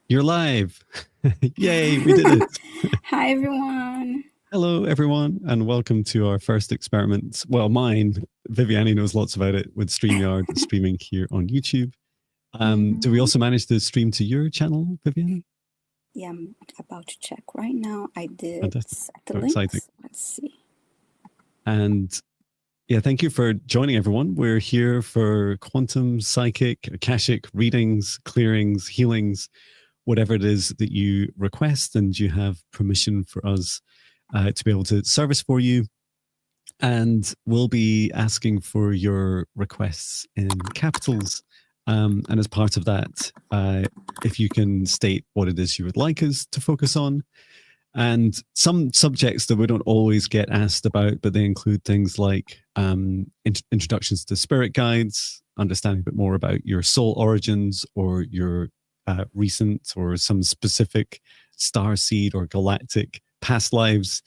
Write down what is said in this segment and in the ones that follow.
You're live. Yay, we did it. Hi, everyone. Hello, everyone, and welcome to our first experiment. Well, mine. Viviani knows lots about it with StreamYard streaming here on YouTube. Do we also manage to stream to your channel, Viviani? Yeah, I'm about to check right now. I did. Fantastic. Set the So links. exciting. Let's see. And yeah, thank you for joining, everyone. We're here for quantum, psychic, Akashic readings, clearings, healings, whatever it is that you request, and you have permission for us to be able to service for you. And we'll be asking for your requests in capitals. And as part of that, if you can state what it is you would like us to focus on. And some subjects that we don't always get asked about, but they include things like introductions to spirit guides, understanding a bit more about your soul origins or your recent or some specific star seed or galactic past lives,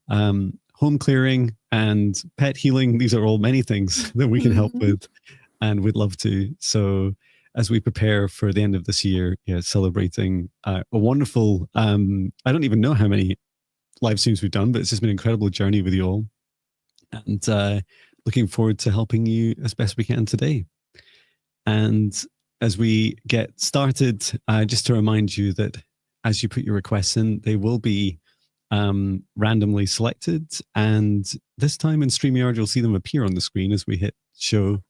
home clearing and pet healing. These are all many things that we can help with and we'd love to. So as we prepare for the end of this year, celebrating a wonderful, I don't even know how many live streams we've done, but it's just been an incredible journey with you all. And looking forward to helping you as best we can today. And as we get started, just to remind you that as you put your requests in, they will be randomly selected. And this time in StreamYard, you'll see them appear on the screen as we hit show.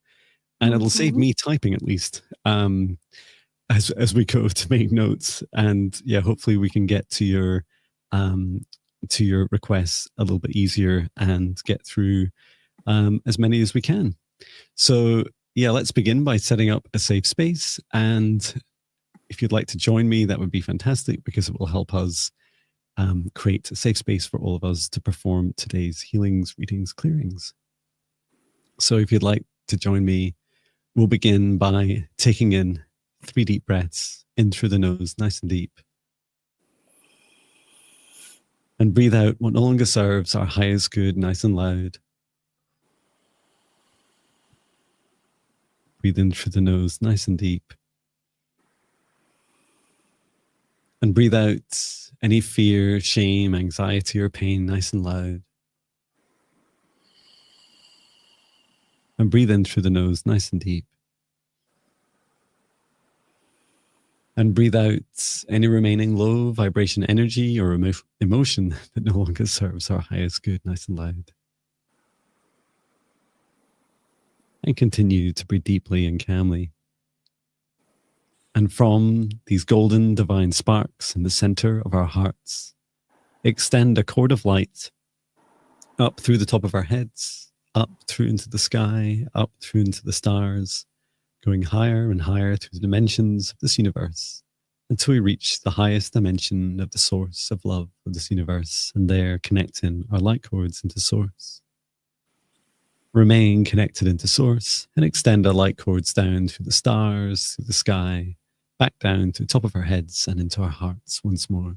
And it'll save me typing at least as we go to make notes. And yeah, hopefully we can get to your requests a little bit easier and get through as many as we can. So yeah, let's begin by setting up a safe space. And if you'd like to join me, that would be fantastic because it will help us create a safe space for all of us to perform today's healings, readings, clearings. So if you'd like to join me, we'll begin by taking in 3 deep breaths in through the nose, nice and deep. And breathe out what no longer serves our highest good, nice and loud. Breathe in through the nose, nice and deep. And breathe out any fear, shame, anxiety, or pain, nice and loud. And breathe in through the nose, nice and deep. And breathe out any remaining low vibration energy or emotion that no longer serves our highest good, nice and loud. And continue to breathe deeply and calmly. And from these golden divine sparks in the center of our hearts, extend a cord of light up through the top of our heads, up through into the sky, up through into the stars, going higher and higher through the dimensions of this universe until we reach the highest dimension of the source of love of this universe, and there connecting our light cords into source. Remain connected into source and extend our light cords down through the stars, through the sky, back down to the top of our heads and into our hearts once more.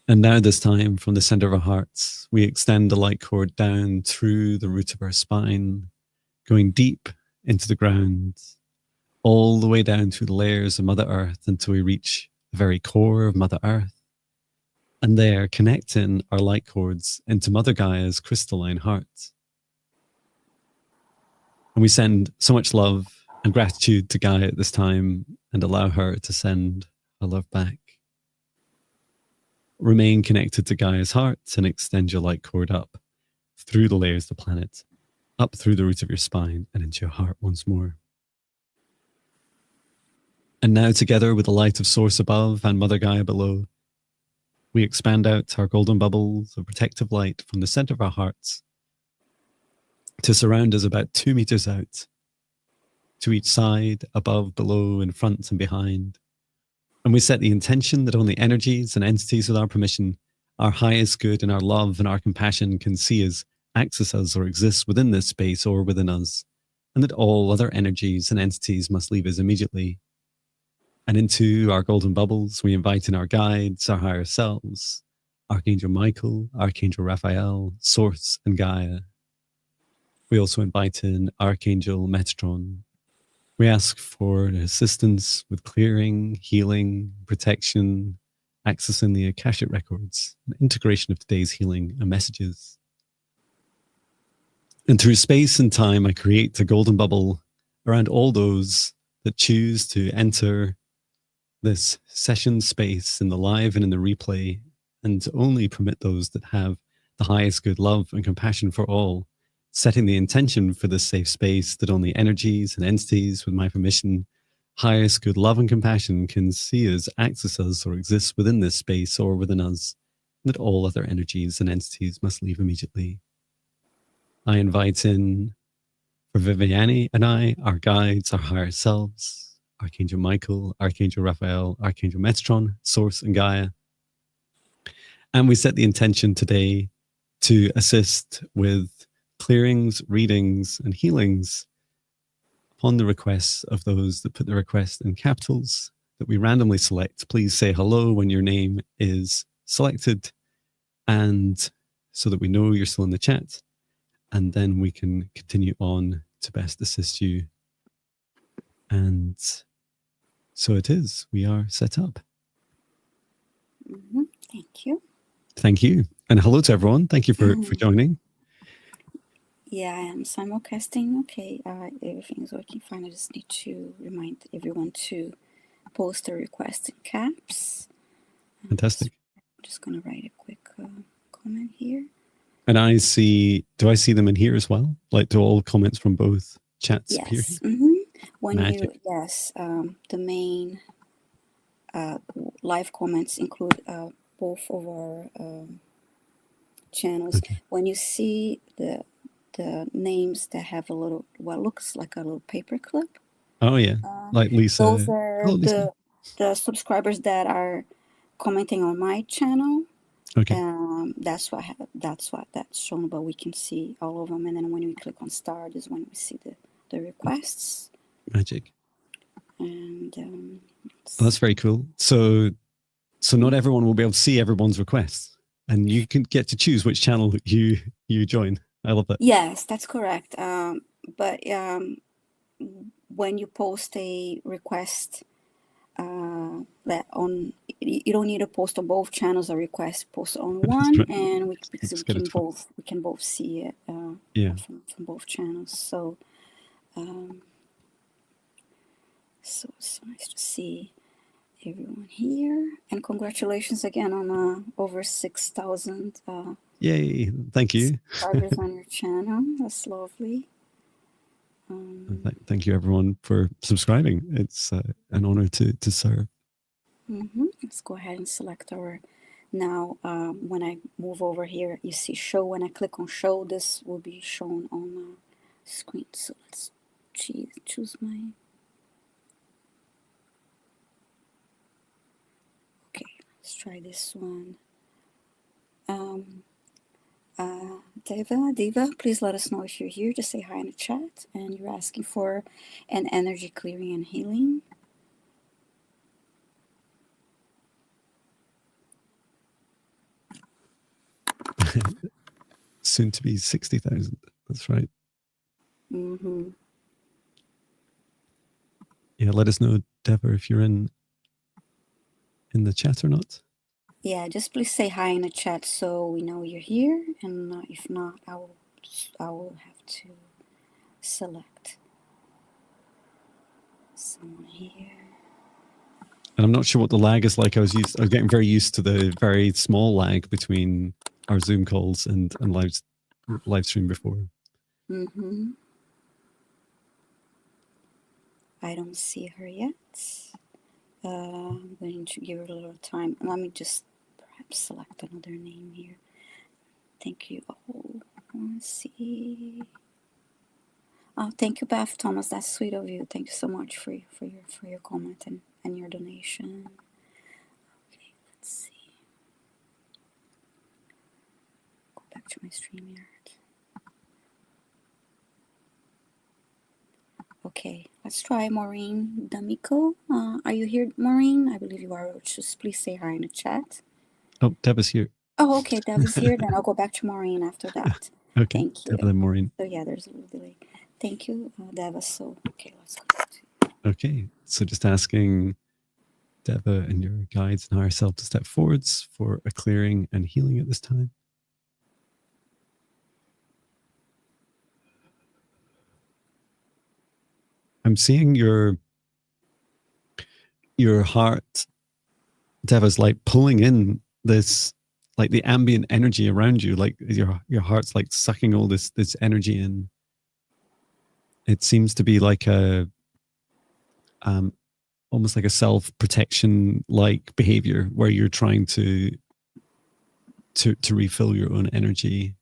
And now this time, from the center of our hearts, we extend the light cord down through the root of our spine, going deep into the ground, all the way down through the layers of Mother Earth until we reach the very core of Mother Earth. And there, connecting our light cords into Mother Gaia's crystalline heart. And we send so much love and gratitude to Gaia at this time and allow her to send her love back. Remain connected to Gaia's heart and extend your light cord up through the layers of the planet, up through the root of your spine and into your heart once more. And now together with the light of Source above and Mother Gaia below, we expand out our golden bubbles of protective light from the center of our hearts to surround us about 2 meters out, to each side, above, below, in front and behind. And we set the intention that only energies and entities with our permission, our highest good and our love and our compassion can see us, access us, or exist within this space or within us, and that all other energies and entities must leave us immediately. And into our golden bubbles, we invite in our guides, our higher selves, Archangel Michael, Archangel Raphael, Source, and Gaia. We also invite in Archangel Metatron, We ask for assistance with clearing, healing, protection, accessing the Akashic records, and integration of today's healing and messages. And through space and time, I create a golden bubble around all those that choose to enter this session space in the live and in the replay, and only permit those that have the highest good love and compassion for all, setting the intention for this safe space that only energies and entities with my permission, highest good love and compassion can see us, access us, or exist within this space or within us, that all other energies and entities must leave immediately. I invite in for Viviani and I, our guides, our higher selves, Archangel Michael, Archangel Raphael, Archangel Metatron, Source, and Gaia. And we set the intention today to assist with clearings, readings, and healings upon the requests of those that put the request in capitals that we randomly select. Please say hello when your name is selected, and so that we know you're still in the chat, and then we can continue on to best assist you. And so it is. We are set up. Thank you. Thank you. And hello to everyone. Thank you for joining. Yeah, I am simulcasting. Okay, everything is working fine. I just need to remind everyone to post a request in caps. Fantastic. I'm just going to write a quick comment here. And I see, do I see them in here as well? Like, do all comments from both chats appear here? When Magic. you, yes, the main live comments include both of our channels. Okay. When you see the names that have a little, what looks like a little paper clip. Oh yeah, like Lisa. Those are hello, Lisa. the subscribers that are commenting on my channel. Okay. That's that's shown, but we can see all of them. And then when we click on start is when we see the requests. Magic. And well, that's very cool. So not everyone will be able to see everyone's requests, and you can get to choose which channel you join. I love that. Yes, that's correct. But when you post a request that on, you don't need to post on both channels. A request post on one, right. and we can both see it. From both channels. So it's nice to see everyone here, and congratulations again on over 6,000. Yay! Thank you. Subscribers on your channel. That's lovely. Thank you, everyone, for subscribing. It's an honor to serve. Let's go ahead and select our. Now, when I move over here, you see show. When I click on show, this will be shown on the screen. So let's choose my. Okay, let's try this one. Deva, please let us know if you're here. Just say hi in the chat. And you're asking for an energy clearing and healing. Soon to be 60,000. That's right. Yeah, let us know, Deva, if you're in the chat or not. Yeah, just please say hi in the chat so we know you're here. And if not, I will have to select someone here. And I'm not sure what the lag is like. I was getting very used to the very small lag between our Zoom calls and live stream before. I don't see her yet. I'm going to give her a little time. Let me just perhaps select another name here. Thank you. Oh, let's see. Oh, thank you, Beth Thomas. That's sweet of you. Thank you so much for your comment and your donation. Okay, let's see. Go back to my StreamYard. Okay, let's try Maureen D'Amico. Are you here, Maureen? I believe you are. Just please say hi in the chat. Oh, Deva's here. Oh, okay, Deva's here. Then I'll go back to Maureen after that. Okay, thank you. Deva, then Maureen. So yeah, there's a little delay. Thank you, Deva. So okay, let's go to Okay, so just asking Deva and your guides and higher self to step forwards for a clearing and healing at this time. I'm seeing your heart, Deva's like pulling in this, like the ambient energy around you, like your heart's like sucking all this energy in. It seems to be like a almost like a self-protection like behavior where you're trying to refill your own energy.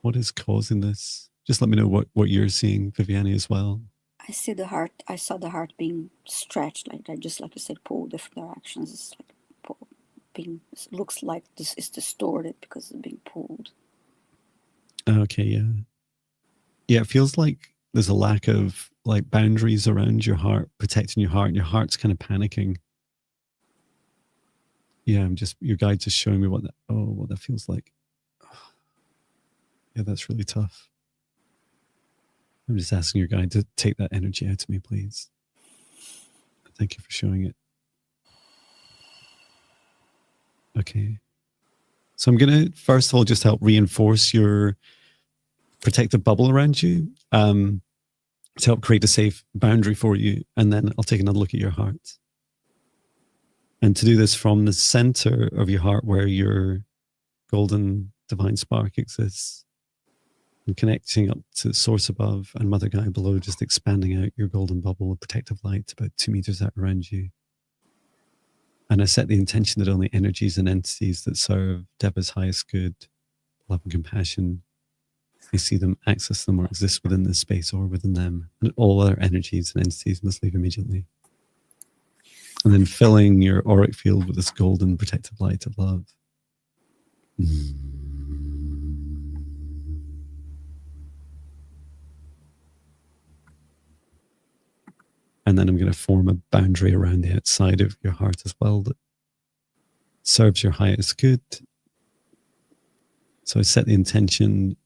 What is causing this? Just let me know what you're seeing, Viviane, as well. I see the heart. I saw the heart being stretched, like I just like you said, pulled different directions. It's like being, looks like this is distorted because it's being pulled. Okay, yeah. It feels like there's a lack of like boundaries around your heart, protecting your heart, and your heart's kind of panicking. Yeah, your guide's just showing me what that feels like. Yeah, that's really tough. I'm just asking your guide to take that energy out of me, please. Thank you for showing it. Okay. So I'm going to, first of all, just help reinforce your protective bubble around you to help create a safe boundary for you. And then I'll take another look at your heart. And to do this from the center of your heart where your golden divine spark exists, and connecting up to the source above and Mother Gaia below, just expanding out your golden bubble of protective light about 2 meters out around you. And I set the intention that only energies and entities that serve Deva's highest good, love and compassion, they see them, access them, or exist within this space or within them. And all other energies and entities must leave immediately. And then filling your auric field with this golden protective light of love. And then I'm going to form a boundary around the outside of your heart as well that serves your highest good. So I set the intention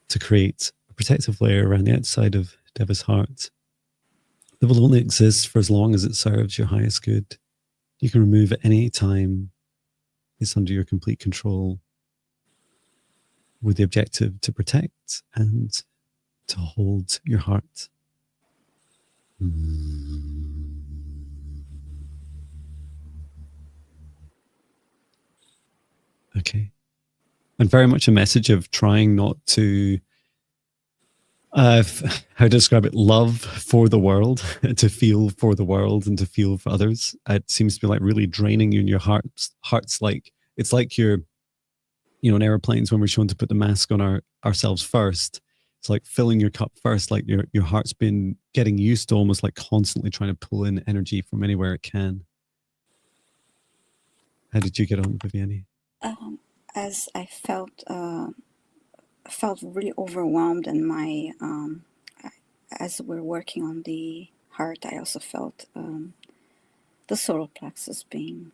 to create a protective layer around the outside of Deva's heart that will only exist for as long as it serves your highest good. You can remove at any time. It's under your complete control with the objective to protect and to hold your heart. Okay. And very much a message of trying not to, how to describe it, love for the world, to feel for the world and to feel for others. It seems to be like really draining you in your heart's like, it's like you're, in airplanes when we're shown to put the mask on ourselves first. It's like filling your cup first, like your heart's been getting used to almost like constantly trying to pull in energy from anywhere it can. How did you get on, Viviane? As I felt really overwhelmed, and my as we're working on the heart, I also felt the solar plexus being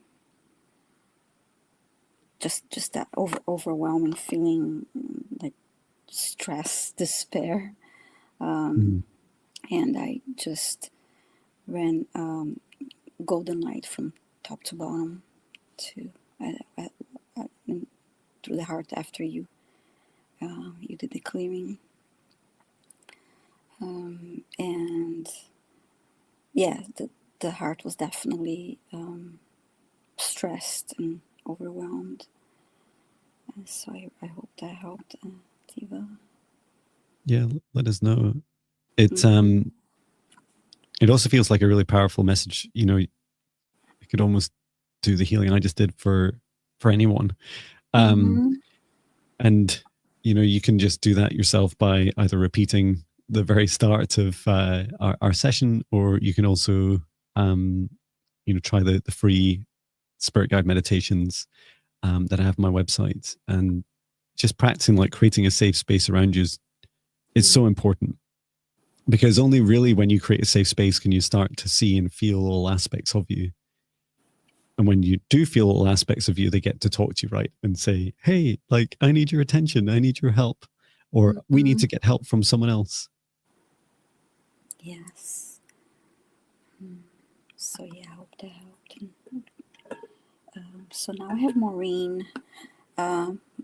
just that overwhelming feeling, like stress, despair, and I just ran golden light from top to bottom to through the heart after you did the clearing, and yeah, the heart was definitely stressed and overwhelmed. So I hope that helped, Deva. Yeah, let us know. It it also feels like a really powerful message. You could almost do the healing I just did for anyone. And you can just do that yourself by either repeating the very start of our session, or you can also try the free spirit guide meditations that I have on my website. And just practicing like creating a safe space around you is so important, because only really when you create a safe space can you start to see and feel all aspects of you. And when you do feel all aspects of you, they get to talk to you, right? And say, hey, like, I need your attention. I need your help. Or we need to get help from someone else. Yes. So yeah, I hope that helped. So now I have Maureen.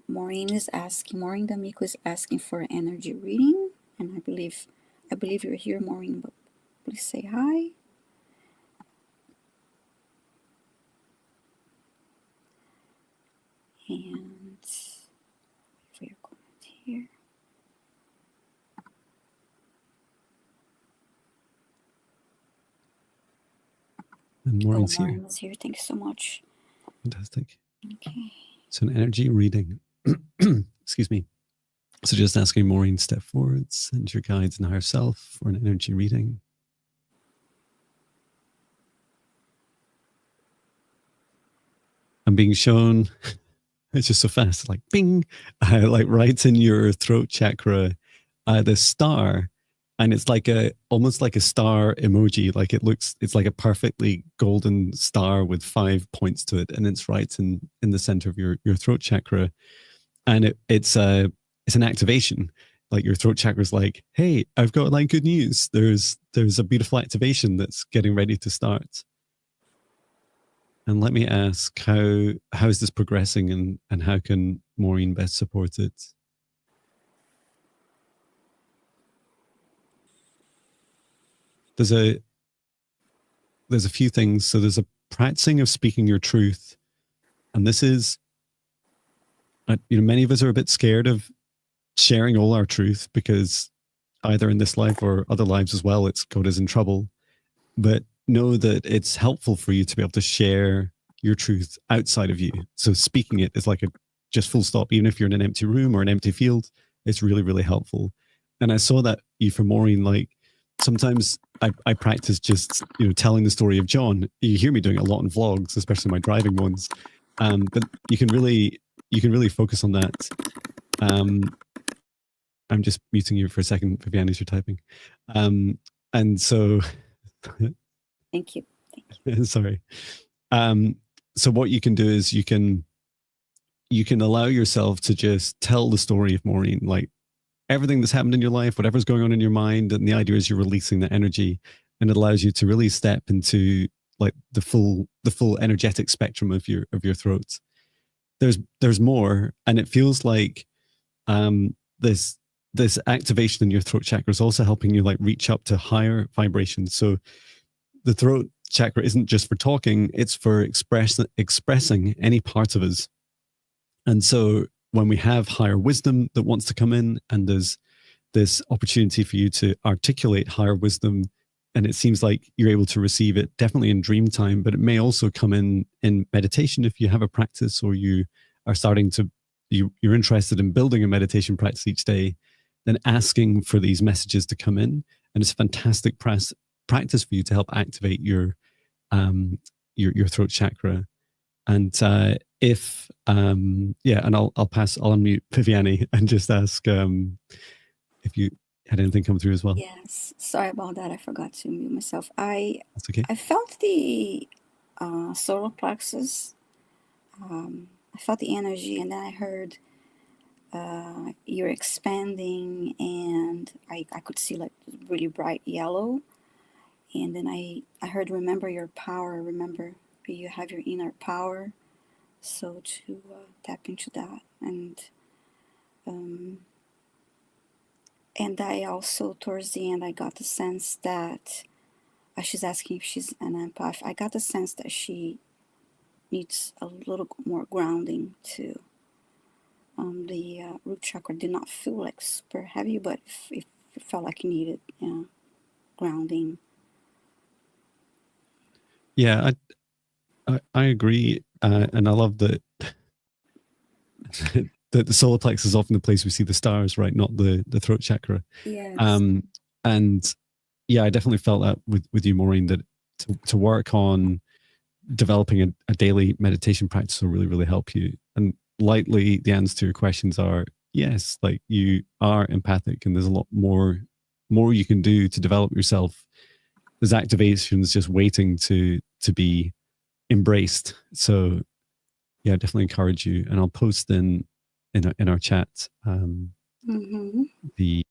Maureen is asking. Maureen D'Amico is asking for an energy reading, and I believe you're here, Maureen. But please say hi. And for your comment here. And Maureen's here. Maureen is here. Thank you so much. Fantastic. Okay. So an energy reading. Excuse me. So just asking Maureen to step forward, send your guides and higher self for an energy reading. I'm being shown, it's just so fast, like bing, like right in your throat chakra, the star. And it's like almost like a star emoji. Like it's like a perfectly golden star with 5 points to it. And it's right in the center of your throat chakra. And it's an activation. Like your throat chakra is like, hey, I've got like good news. There's a beautiful activation that's getting ready to start. And let me ask, how is this progressing, and how can Maureen best support it? There's a few things. So there's a practicing of speaking your truth, and this is, many of us are a bit scared of sharing all our truth because either in this life or other lives as well, it's got us in trouble. But know that it's helpful for you to be able to share your truth outside of you. So speaking it is like a just full stop. Even if you're in an empty room or an empty field, it's really, really helpful. And I saw that you for Maureen, like sometimes I practice just, telling the story of John. You hear me doing it a lot in vlogs, especially my driving ones. But you can really focus on that. I'm just muting you for a second, Viviane, as you're typing. And so Thank you. sorry. So what you can do is you can allow yourself to just tell the story of Maureen, like everything that's happened in your life, whatever's going on in your mind. And the idea is you're releasing the energy, and it allows you to really step into like the full energetic spectrum of your throat. There's more, and it feels like this activation in your throat chakra is also helping you like reach up to higher vibrations. So the throat chakra isn't just for talking, it's for expressing any part of us. And so when we have higher wisdom that wants to come in, and there's this opportunity for you to articulate higher wisdom, and it seems like you're able to receive it definitely in dream time, but it may also come in meditation if you have a practice, or you are starting to, you're interested in building a meditation practice each day, then asking for these messages to come in. And it's a fantastic practice for you to help activate your throat chakra. And and I'll unmute Viviane and just ask if you had anything come through as well. Yes, sorry about that. I forgot to mute myself. That's okay. I felt the solar plexus. I felt the energy, and then I heard you're expanding, and I could see like really bright yellow. And then I heard, remember your power, remember you have your inner power. So to tap into that. And I also, towards the end, I got the sense that she's asking if she's an empath. I got the sense that she needs a little more grounding too. The root chakra did not feel like super heavy, but it felt like it needed grounding. Yeah, I agree, and I love that the solar plexus is often the place we see the stars, right? Not the throat chakra. Yes. And yeah, I definitely felt that with you, Maureen, that to work on developing a daily meditation practice will really, really help you. And lightly, the answer to your questions are yes, like you are empathic, and there's a lot more you can do to develop yourself. There's activations just waiting to be embraced. So yeah, definitely encourage you. And I'll post in our chat the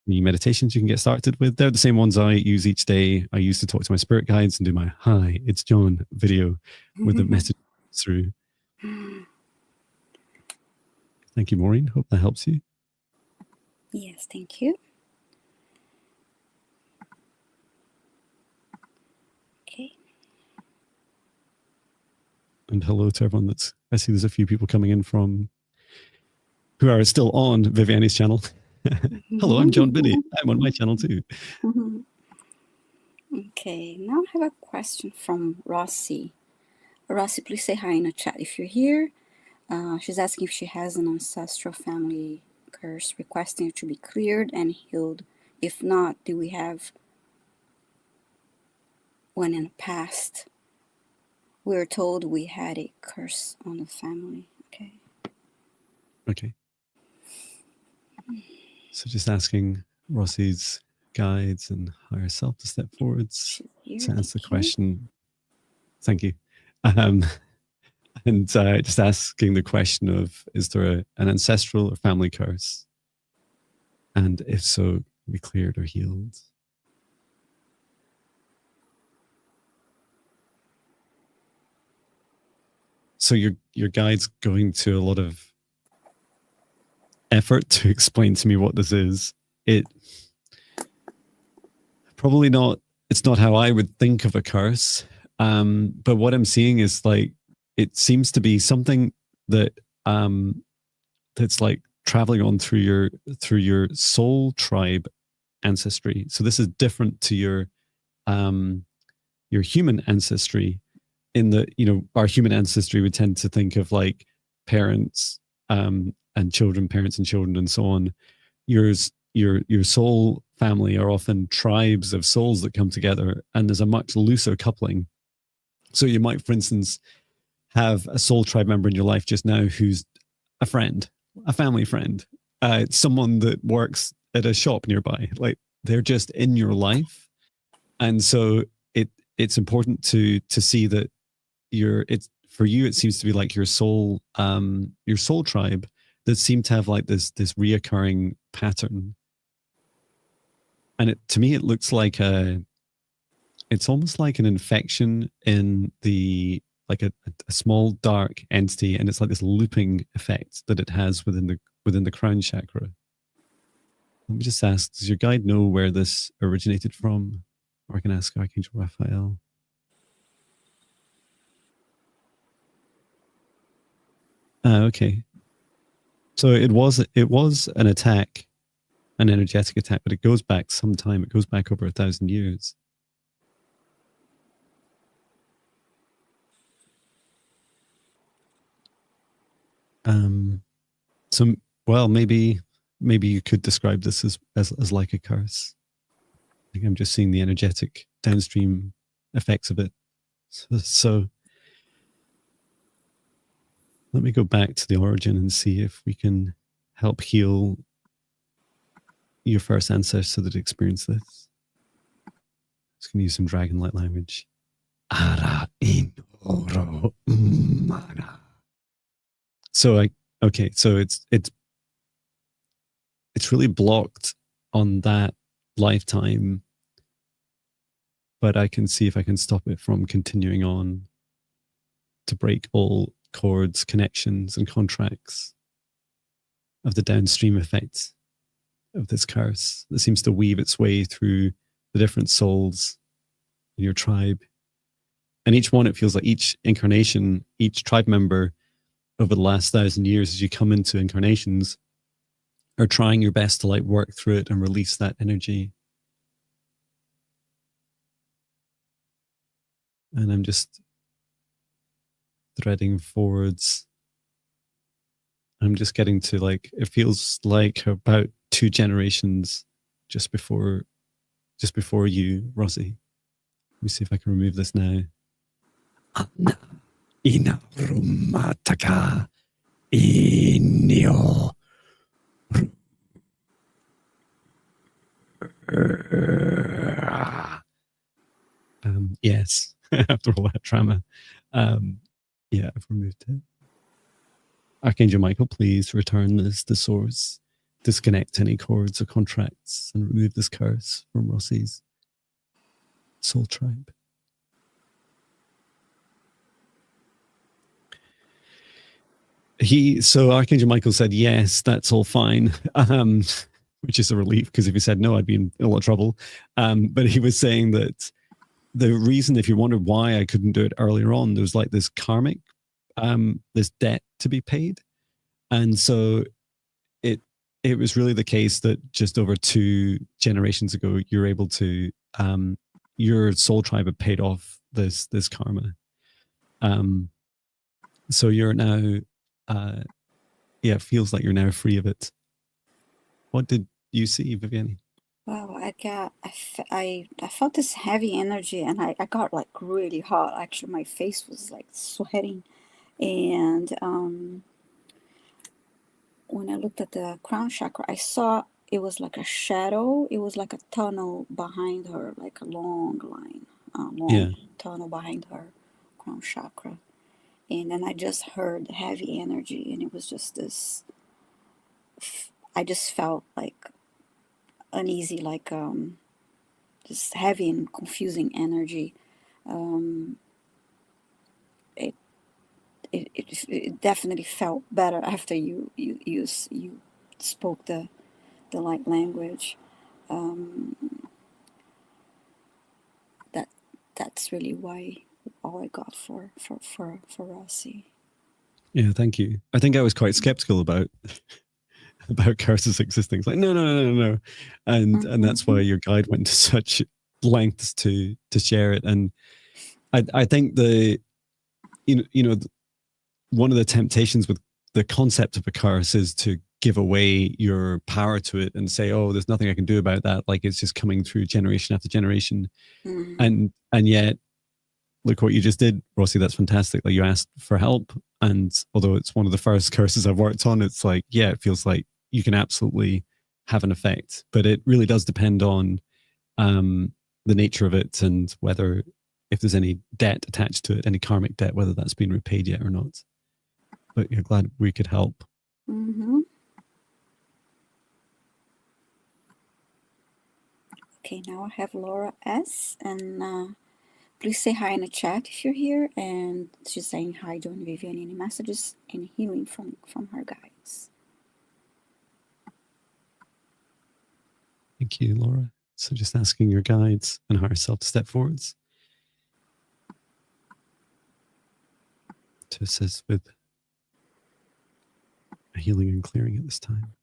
the meditations you can get started with. They're the same ones I use each day. I use to talk to my spirit guides and do my "Hi, it's John" video with the message through. Thank you, Maureen. Hope that helps you. Yes, thank you. Okay. And hello to everyone that's, I see there's a few people coming in from, who are still on Viviani's channel. Hello, I'm John Binney. I'm on my channel too. Okay, now I have a question from Rossy. Rossy, please say hi in the chat if you're here. She's asking if she has an ancestral family curse, requesting it to be cleared and healed. If not, do we have one in the past? We were told we had a curse on the family. Okay. Okay. So just asking Rossy's guides and higher self to step forwards to answer the question. Thank you. And just asking the question of, is there an ancestral or family curse? And if so, be cleared or healed? So your guide's going to a lot of effort to explain to me what this is. Probably not, it's not how I would think of a curse. But what I'm seeing is like, it seems to be something that that's like traveling on through your soul tribe ancestry. So this is different to your human ancestry, in that, you know, our human ancestry would tend to think of like parents and children, parents and children, and so on. Your soul family are often tribes of souls that come together, and there's a much looser coupling. So you might, for instance, have a soul tribe member in your life just now who's a friend, a family friend, someone that works at a shop nearby. Like, they're just in your life. And so it's important to see that for you, it seems to be like your soul tribe that seem to have like this reoccurring pattern. And to me, it looks like it's almost like an infection in like a small dark entity, and it's like this looping effect that it has within the crown chakra. Let me just ask, does your guide know where this originated from? Or I can ask Archangel Raphael. Okay. So it was an attack, an energetic attack, but it goes back some time. It goes back over 1,000 years. So, well, maybe you could describe this as like a curse. I think I'm just seeing the energetic downstream effects of it. So let me go back to the origin and see if we can help heal your first ancestor that experienced this. Just going to use some dragon light language. So so it's really blocked on that lifetime, but I can see if I can stop it from continuing on to break all cords, connections, and contracts of the downstream effects of this curse that seems to weave its way through the different souls in your tribe. And each one, it feels like each incarnation, each tribe member over the last 1,000 years, as you come into incarnations, are trying your best to like work through it and release that energy. And I'm just threading forwards. I'm just getting to like, it feels like about 2 generations just before you, Rossy. Let me see if I can remove this now. Ina rumataka inyo. Yes, after all that trauma. Yeah, I've removed it. Archangel Michael, please return this to source. disconnect any cords or contracts and remove this curse from Rossy's soul tribe. So Archangel Michael said, yes, that's all fine. Which is a relief, because if he said no, I'd be in a lot of trouble. But he was saying that the reason, if you wondered why I couldn't do it earlier on, there was like this karmic, this debt to be paid. And so it was really the case that just over 2 generations ago, you're able to, your soul tribe had paid off this karma. So you're now, it feels like you're now free of it. What did you see, Viviane? Wow, I felt this heavy energy, and I got like really hot. Actually, my face was like sweating, and when I looked at the crown chakra, I saw it was like a shadow. It was like a tunnel behind her, like a long line, tunnel behind her crown chakra. And then I just heard heavy energy, and it was just this. I just felt like uneasy, like this heavy and confusing energy. It definitely felt better after you spoke the light language. That's really why all I got for Rossy. Yeah, thank you. I think I was quite skeptical about curses existing. It's like no, and that's why your guide went to such lengths to share it. And I think one of the temptations with the concept of a curse is to give away your power to it and say, oh, there's nothing I can do about that. Like it's just coming through generation after generation. And yet, look what you just did, Rossy. That's fantastic. Like you asked for help. And although it's one of the first curses I've worked on, it's like, yeah, it feels like you can absolutely have an effect. But it really does depend on the nature of it and whether, if there's any debt attached to it, any karmic debt, whether that's been repaid yet or not. But you're glad we could help. Okay, now I have Laura S. And please say hi in the chat if you're here. And she's saying hi, Joan Vivian, any messages and healing from her guides. Thank you, Laura. So just asking your guides and higher self to step forwards to assist with a healing and clearing at this time.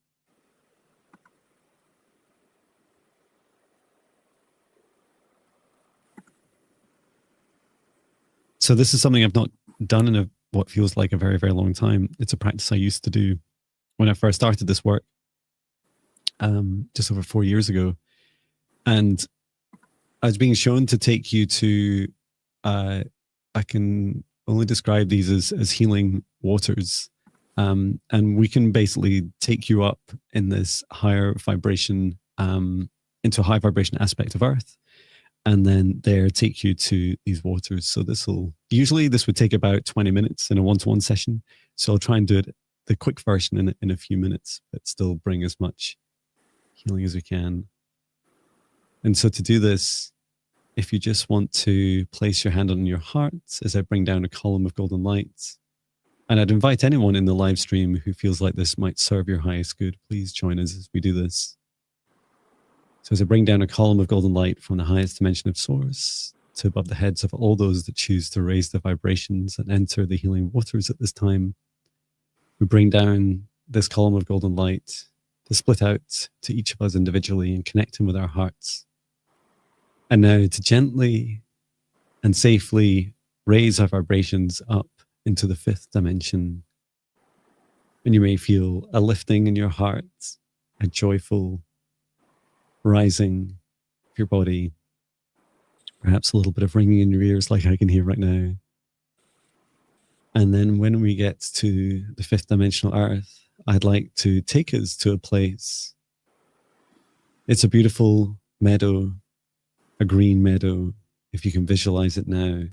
So this is something I've not done in what feels like a very, very long time. It's a practice I used to do when I first started this work, just over 4 years ago. And I was being shown to take you to, I can only describe these as healing waters. And we can basically take you up in this higher vibration, into a high vibration aspect of Earth, and then there take you to these waters. So this would take about 20 minutes in a one-to-one session. So I'll try and do it, the quick version in a few minutes, but still bring as much healing as we can. And so to do this, if you just want to place your hand on your heart as I bring down a column of golden light, and I'd invite anyone in the live stream who feels like this might serve your highest good, please join us as we do this. So as I bring down a column of golden light from the highest dimension of source to above the heads of all those that choose to raise their vibrations and enter the healing waters at this time, we bring down this column of golden light to split out to each of us individually and connecting with our hearts. And now to gently and safely raise our vibrations up into the 5th dimension. And you may feel a lifting in your heart, a joyful rising of your body, perhaps a little bit of ringing in your ears like I can hear right now. And then when we get to the 5th dimensional Earth, I'd like to take us to a place. It's a beautiful meadow, a green meadow, if you can visualize it now.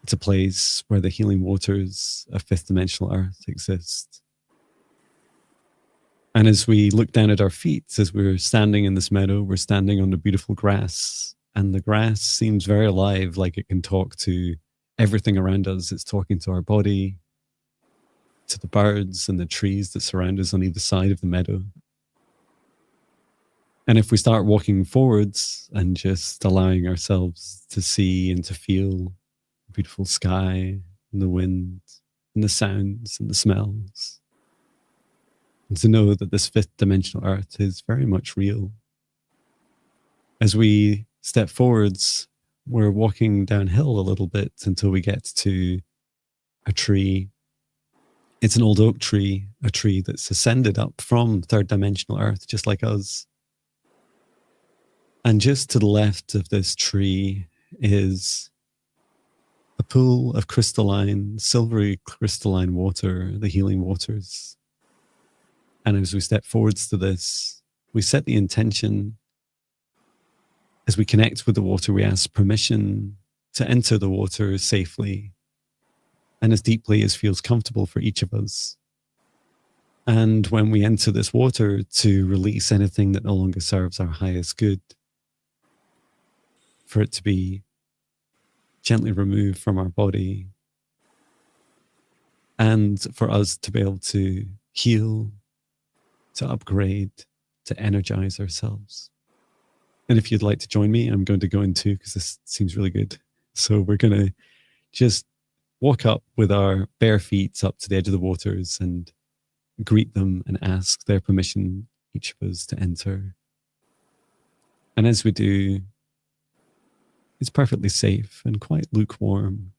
It's a place where the healing waters of 5th dimensional Earth exist. And as we look down at our feet, as we're standing in this meadow, we're standing on the beautiful grass, and the grass seems very alive, like it can talk to everything around us. It's talking to our body, to the birds and the trees that surround us on either side of the meadow. And if we start walking forwards and just allowing ourselves to see and to feel the beautiful sky and the wind and the sounds and the smells, and to know that this fifth dimensional earth is very much real. As we step forwards, we're walking downhill a little bit until we get to a tree. It's an old oak tree, a tree that's ascended up from third dimensional earth, just like us. And just to the left of this tree is a pool of crystalline, silvery crystalline water, the healing waters. And as we step forwards to this, we set the intention. As we connect with the water, we ask permission to enter the water safely and as deeply as feels comfortable for each of us. And when we enter this water, to release anything that no longer serves our highest good, for it to be gently removed from our body, and for us to be able to heal, to upgrade, to energize ourselves. And if you'd like to join me, I'm going to go in too, because this seems really good. So we're going to just walk up with our bare feet up to the edge of the waters and greet them and ask their permission, each of us, to enter. And as we do, it's perfectly safe and quite lukewarm.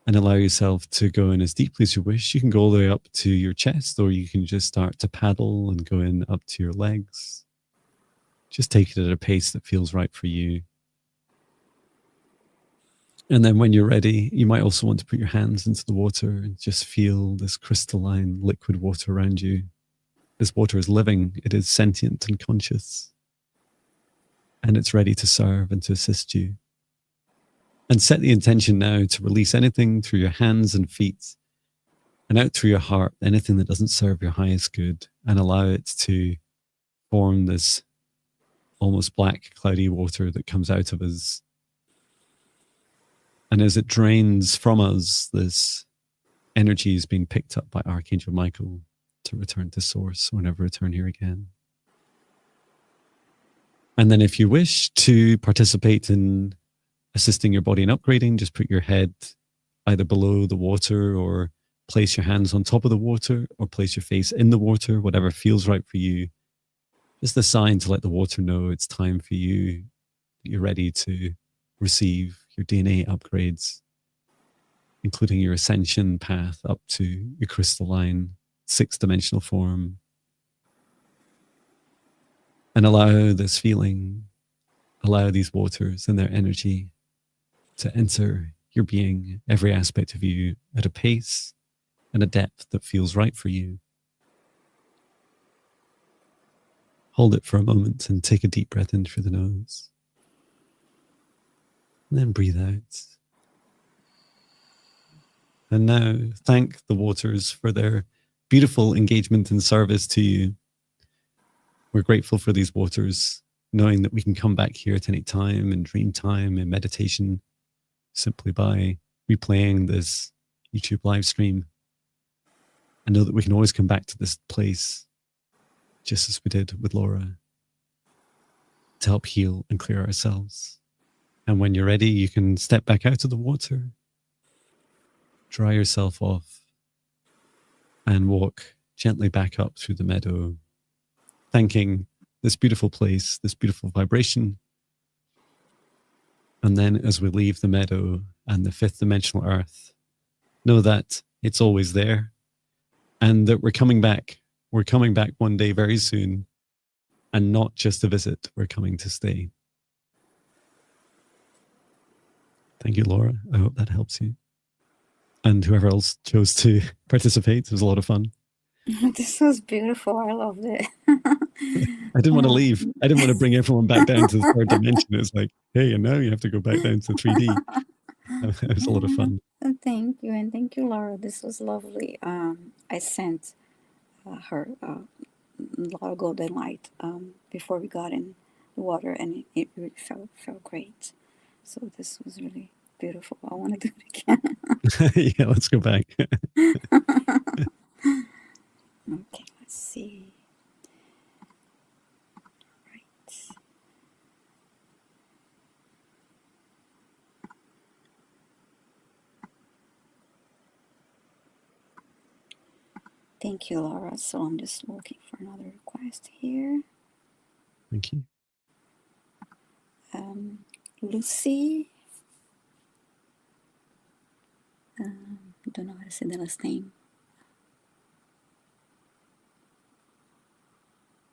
And allow yourself to go in as deeply as you wish. You can go all the way up to your chest, or you can just start to paddle and go in up to your legs. Just take it at a pace that feels right for you. And then when you're ready, you might also want to put your hands into the water and just feel this crystalline liquid water around you. This water is living. It is sentient and conscious. And it's ready to serve and to assist you. And set the intention now to release anything through your hands and feet and out through your heart, anything that doesn't serve your highest good, and allow it to form this almost black, cloudy water that comes out of us. And as it drains from us, this energy is being picked up by Archangel Michael to return to source or never return here again. And then if you wish to participate in assisting your body in upgrading, just put your head either below the water, or place your hands on top of the water, or place your face in the water, whatever feels right for you. Just a sign to let the water know it's time for you. You're ready to receive your DNA upgrades, including your ascension path up to your crystalline sixth-dimensional form. And allow this feeling, allow these waters and their energy to enter your being, every aspect of you, at a pace and a depth that feels right for you. Hold it for a moment and take a deep breath in through the nose. And then breathe out. And now thank the waters for their beautiful engagement and service to you. We're grateful for these waters, knowing that we can come back here at any time in dream time, in meditation, simply by replaying this YouTube live stream. And know that we can always come back to this place, just as we did with Laura, to help heal and clear ourselves. And when you're ready, you can step back out of the water, dry yourself off, and walk gently back up through the meadow, thanking this beautiful place, this beautiful vibration. And then as we leave the meadow and the fifth dimensional earth, know that it's always there, and that we're coming back. We're coming back one day very soon, and not just to visit, we're coming to stay. Thank you, Laura. I hope that helps you. And whoever else chose to participate, it was a lot of fun. This was beautiful. I loved it. I didn't want to leave. I didn't want to bring everyone back down to the third dimension. It's like, hey, and now you have to go back down to 3D. It was a lot of fun. Thank you. And thank you, Laura. This was lovely. I sent her a lot of golden light before we got in the water, and it really felt great. So this was really beautiful. I want to do it again. Yeah, let's go back. Okay, let's see. Right. Thank you, Laura. So I'm just looking for another request here. Thank you. Lucy. Don't know how to say the last name.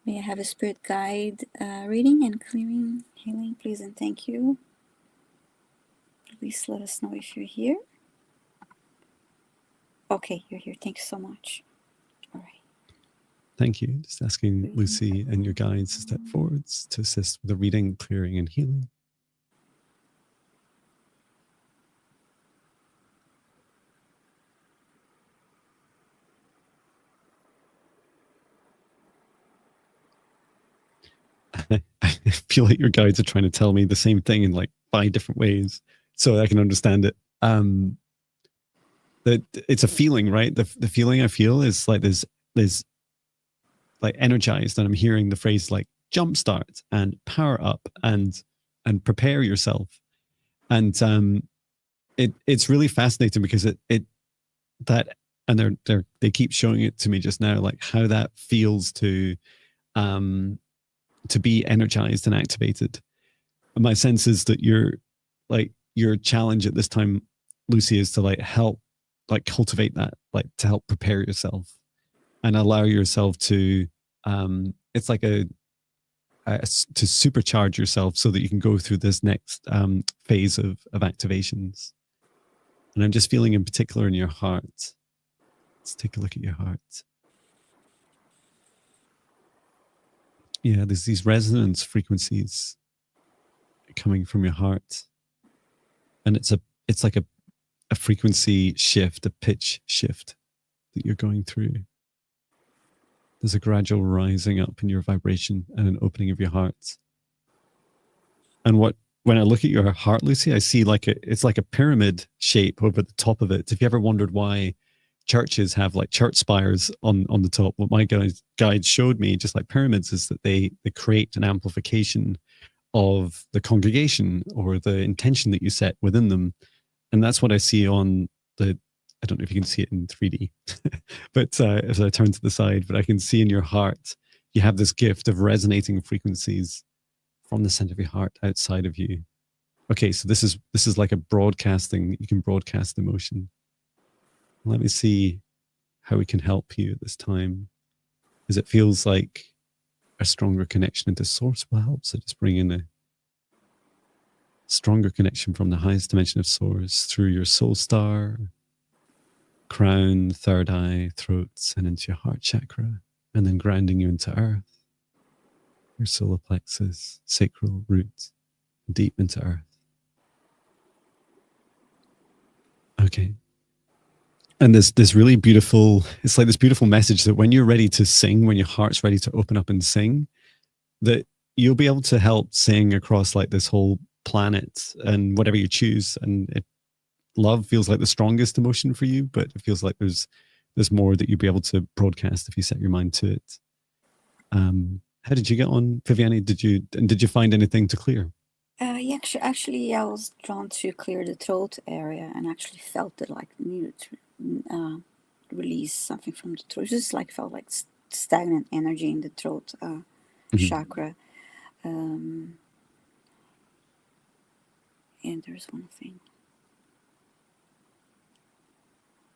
May I have a spirit guide reading and clearing, healing, please, and thank you. Please let us know if you're here. Okay, you're here. Thank you so much. All right. Thank you. Just asking Lucy and your guides to step forwards to assist with the reading, clearing, and healing. I feel like your guides are trying to tell me the same thing in like 5 different ways so I can understand it. That it's a feeling, right? The feeling I feel is like there's like energized, and I'm hearing the phrase like jumpstart and power up and prepare yourself. And it's really fascinating because they keep showing it to me just now, like how that feels to be energized and activated. And my sense is that your challenge at this time, Lucy, is to like help like cultivate that, like to help prepare yourself and allow yourself to it's like to supercharge yourself so that you can go through this next phase of activations. And I'm just feeling in particular in your heart. Let's take a look at your heart. Yeah, there's these resonance frequencies coming from your heart. And it's like a frequency shift, a pitch shift that you're going through. There's a gradual rising up in your vibration and an opening of your heart. And when I look at your heart, Lucy, I see it's like a pyramid shape over the top of it. If you ever wondered why churches have like church spires on the top, what my guide showed me, just like pyramids, is that they create an amplification of the congregation or the intention that you set within them. And that's what I see on I don't know if you can see it in 3D, but as I turn to the side, but I can see in your heart, you have this gift of resonating frequencies from the center of your heart outside of you. Okay, so this is like a broadcasting, you can broadcast emotion. Let me see how we can help you at this time, because it feels like a stronger connection into source will help. So just bring in a stronger connection from the highest dimension of source through your soul star, crown, third eye, throat, and into your heart chakra, and then grounding you into earth, your solar plexus, sacral root, deep into earth. Okay. And there's this really beautiful, it's like this beautiful message that when you're ready to sing, when your heart's ready to open up and sing, that you'll be able to help sing across like this whole planet and whatever you choose. And love feels like the strongest emotion for you, but it feels like there's more that you'll be able to broadcast if you set your mind to it. How did you get on, Viviane? Did you find anything to clear? Yeah, actually, I was drawn to clear the throat area and actually felt it like needed to release something from the throat. Just like felt like stagnant energy in the throat chakra. And there's one thing.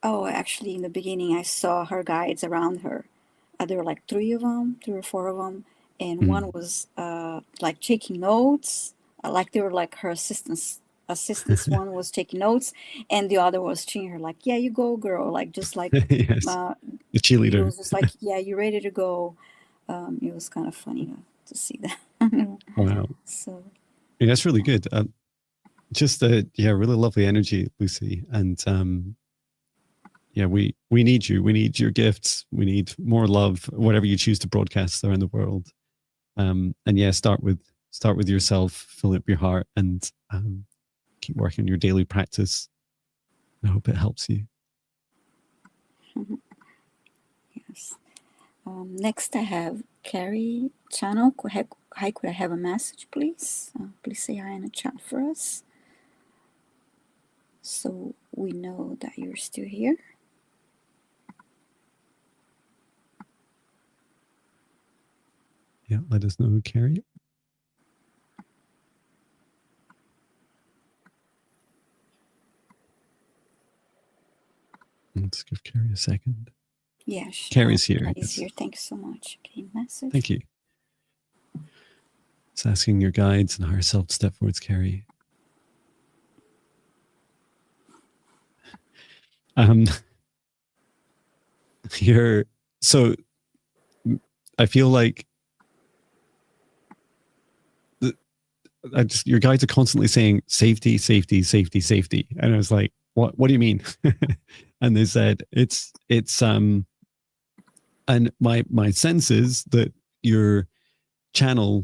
Oh, actually, in the beginning, I saw her guides around her. There were like 3 or 4 of them, and one was like taking notes. Like they were like her assistants. One was taking notes, and the other was cheering her, like, "Yeah, you go, girl!" Like just like yes. The cheerleader. It was just like, "Yeah, you ready to go?" It was kind of funny to see that. Wow. So yeah, that's really good. Just really lovely energy, Lucy, and yeah, we need you. We need your gifts. We need more love, whatever you choose to broadcast around the world. And yeah, start with yourself, fill up your heart, and keep working on your daily practice. I hope it helps you. Yes. Next, I have Carrie channel. Hi, could I have a message, please? Please say hi in the chat for us, so we know that you're still here. Yeah, let us know, Carrie. Let's give Carrie a second. Yeah, sure. Carrie's here. Carrie's here. Thank you so much. Okay, message. Thank you. It's asking your guides and higher self to step forwards, Carrie. Here, so I feel like your guides are constantly saying safety, safety, safety, safety, and I was like, what do you mean? And they said it's and my sense is that your channel,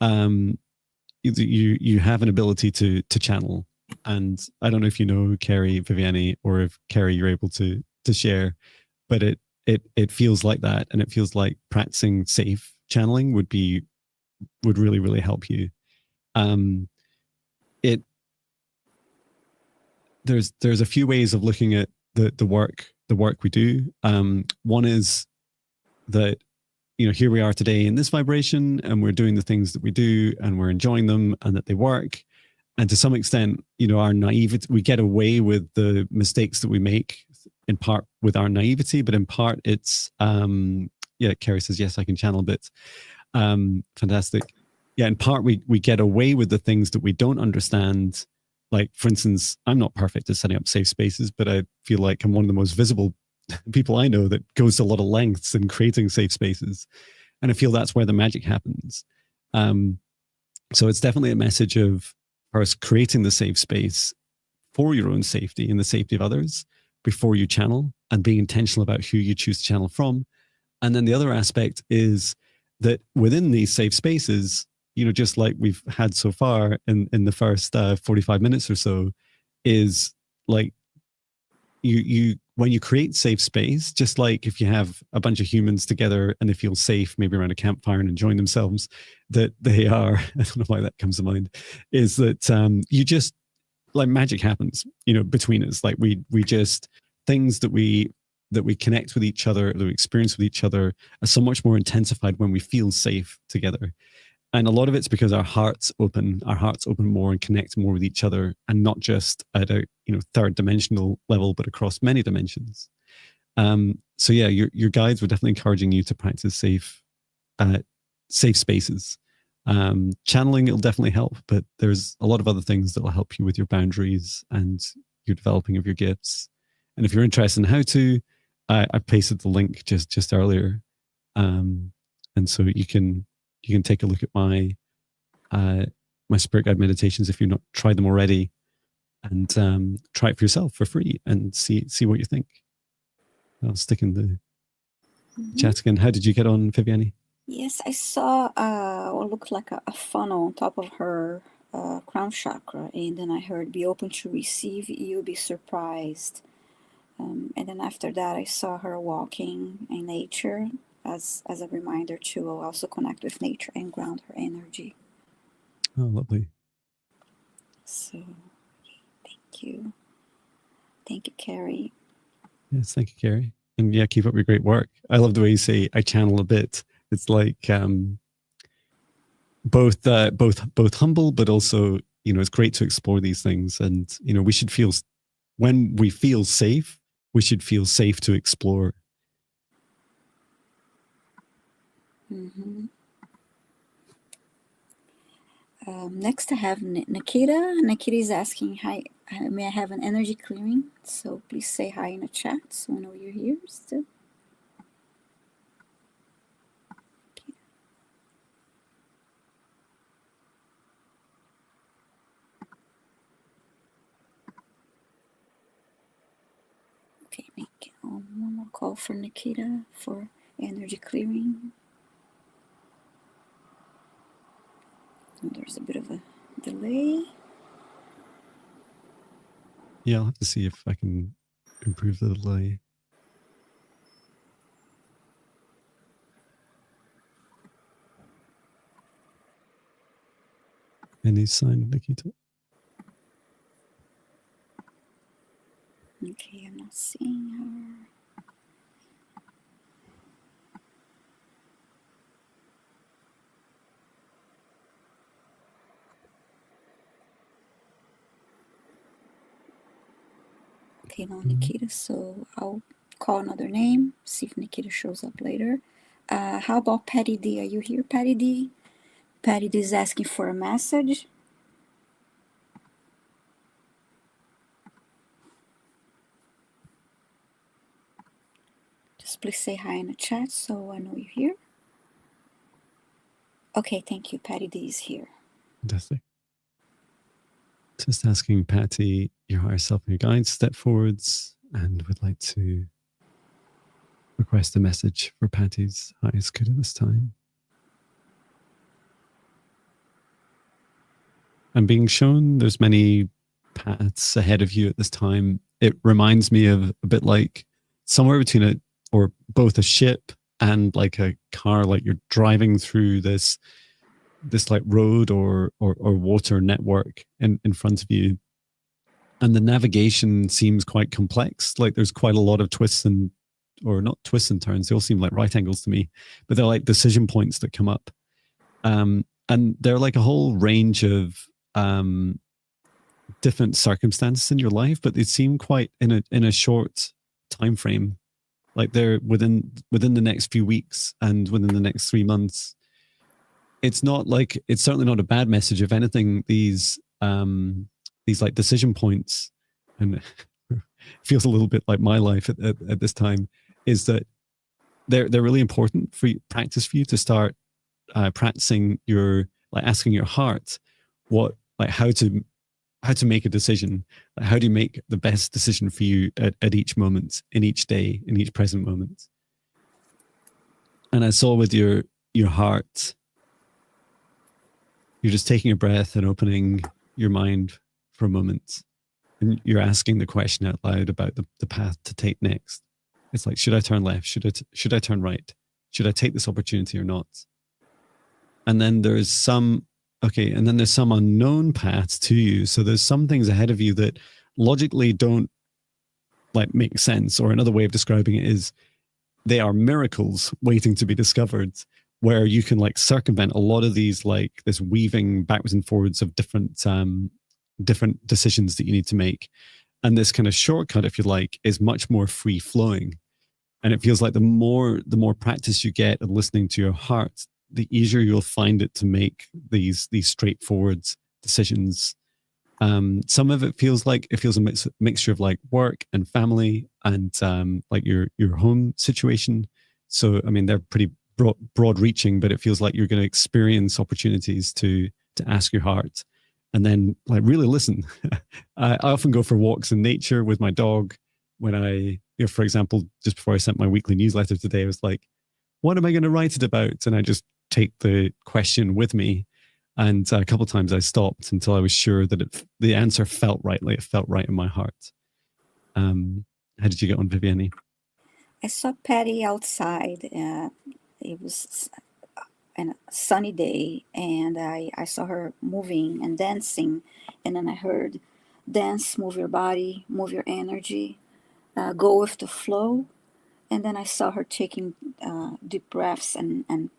you have an ability to channel, and I don't know if you know Carrie, Viviani, or if Carrie you're able to share, but it feels like that, and it feels like practicing safe channeling would really help you. There's a few ways of looking at the work we do. One is that, here we are today in this vibration, and we're doing the things that we do, and we're enjoying them, and that they work. And to some extent, our naivety, we get away with the mistakes that we make, in part with our naivety, but in part it's, Carrie says, yes, I can channel bits. Fantastic. Yeah, in part we get away with the things that we don't understand. Like, for instance, I'm not perfect at setting up safe spaces, but I feel like I'm one of the most visible people I know that goes to a lot of lengths in creating safe spaces. And I feel that's where the magic happens. So it's definitely a message of first creating the safe space for your own safety and the safety of others before you channel, and being intentional about who you choose to channel from. And then the other aspect is that within these safe spaces, just like we've had so far in the first 45 minutes or so, is like you when you create safe space, just like if you have a bunch of humans together and they feel safe, maybe around a campfire and enjoying themselves, that they are, I don't know why that comes to mind, is that you just, like, magic happens, between us. Like we just, things that we connect with each other, that we experience with each other, are so much more intensified when we feel safe together. And a lot of it's because our hearts open more and connect more with each other, and not just at a third dimensional level, but across many dimensions. So yeah, your guides were definitely encouraging you to practice safe spaces. Channeling, it'll definitely help, but there's a lot of other things that will help you with your boundaries and your developing of your gifts. And if you're interested in how to, I pasted the link just earlier, and so you can take a look at my spirit guide meditations if you've not tried them already, and try it for yourself for free and see what you think. I'll stick in the chat again. How did you get on, Viviani? Yes, I saw what looked like a funnel on top of her crown chakra, and then I heard, "Be open to receive, you'll be surprised." And then after that, I saw her walking in nature as a reminder to also connect with nature and ground her energy. Oh, lovely. So, thank you. Thank you, Carrie. Yes, thank you, Carrie. And yeah, keep up your great work. I love the way you say, I channel a bit. It's like both humble, but also, it's great to explore these things. And, we should feel, when we feel safe, we should feel safe to explore. Mm-hmm. Next, I have Nikita. Nikita is asking, "Hi, may I have an energy clearing?" So please say hi in the chat so we know you're here still. Okay, call for Nikita for energy clearing. And there's a bit of a delay. Yeah, I'll have to see if I can improve the delay. Any sign of Nikita? Okay, I'm not seeing her. Okay, no Nikita, so I'll call another name, see if Nikita shows up later. How about Patti D? Are you here, Patti D? Patti D is asking for a message. Just please say hi in the chat so I know you're here. Okay, thank you. Patti D is here. Fantastic. Just asking Patti, your higher self and your guides, step forwards, and would like to request a message for Patti's highest good at this time. I'm being shown there's many paths ahead of you at this time. It reminds me of a bit like somewhere between or both a ship and like a car, like you're driving through this like road or water network in front of you. And the navigation seems quite complex. Like there's quite a lot of twists or not twists and turns. They all seem like right angles to me, but they're like decision points that come up. And they're like a whole range of different circumstances in your life, but they seem quite in a short time frame. Like they're within the next few weeks and within the next 3 months. It's certainly not a bad message. If anything, these like decision points, and it feels a little bit like my life at this time, is that they're really important for practice for you to start practicing asking your heart how to make a decision. How do you make the best decision for you at each moment, in each day, in each present moment? And I saw with your heart, you're just taking a breath and opening your mind for a moment. And you're asking the question out loud about the path to take next. It's like, should I turn left? Should I turn right? Should I take this opportunity or not? And then there's some unknown paths to you. So there's some things ahead of you that logically don't like make sense. Or another way of describing it is they are miracles waiting to be discovered, where you can like circumvent a lot of these, like this weaving backwards and forwards of different decisions that you need to make. And this kind of shortcut, if you like, is much more free flowing. And it feels like the more practice you get at listening to your heart, the easier you'll find it to make these straightforward decisions. Some of it feels a mixture of like work and family and like your home situation. So, I mean, they're pretty broad reaching, but it feels like you're going to experience opportunities to ask your heart and then like really listen. I often go for walks in nature with my dog. When for example, just before I sent my weekly newsletter today, I was like, what am I going to write it about? And I just take the question with me. And a couple of times I stopped until I was sure that the answer felt right. Like it felt right in my heart. How did you get on, Vivienne? I saw Patti outside. It was a sunny day, and I saw her moving and dancing. And then I heard, dance, move your body, move your energy, go with the flow. And then I saw her taking deep breaths and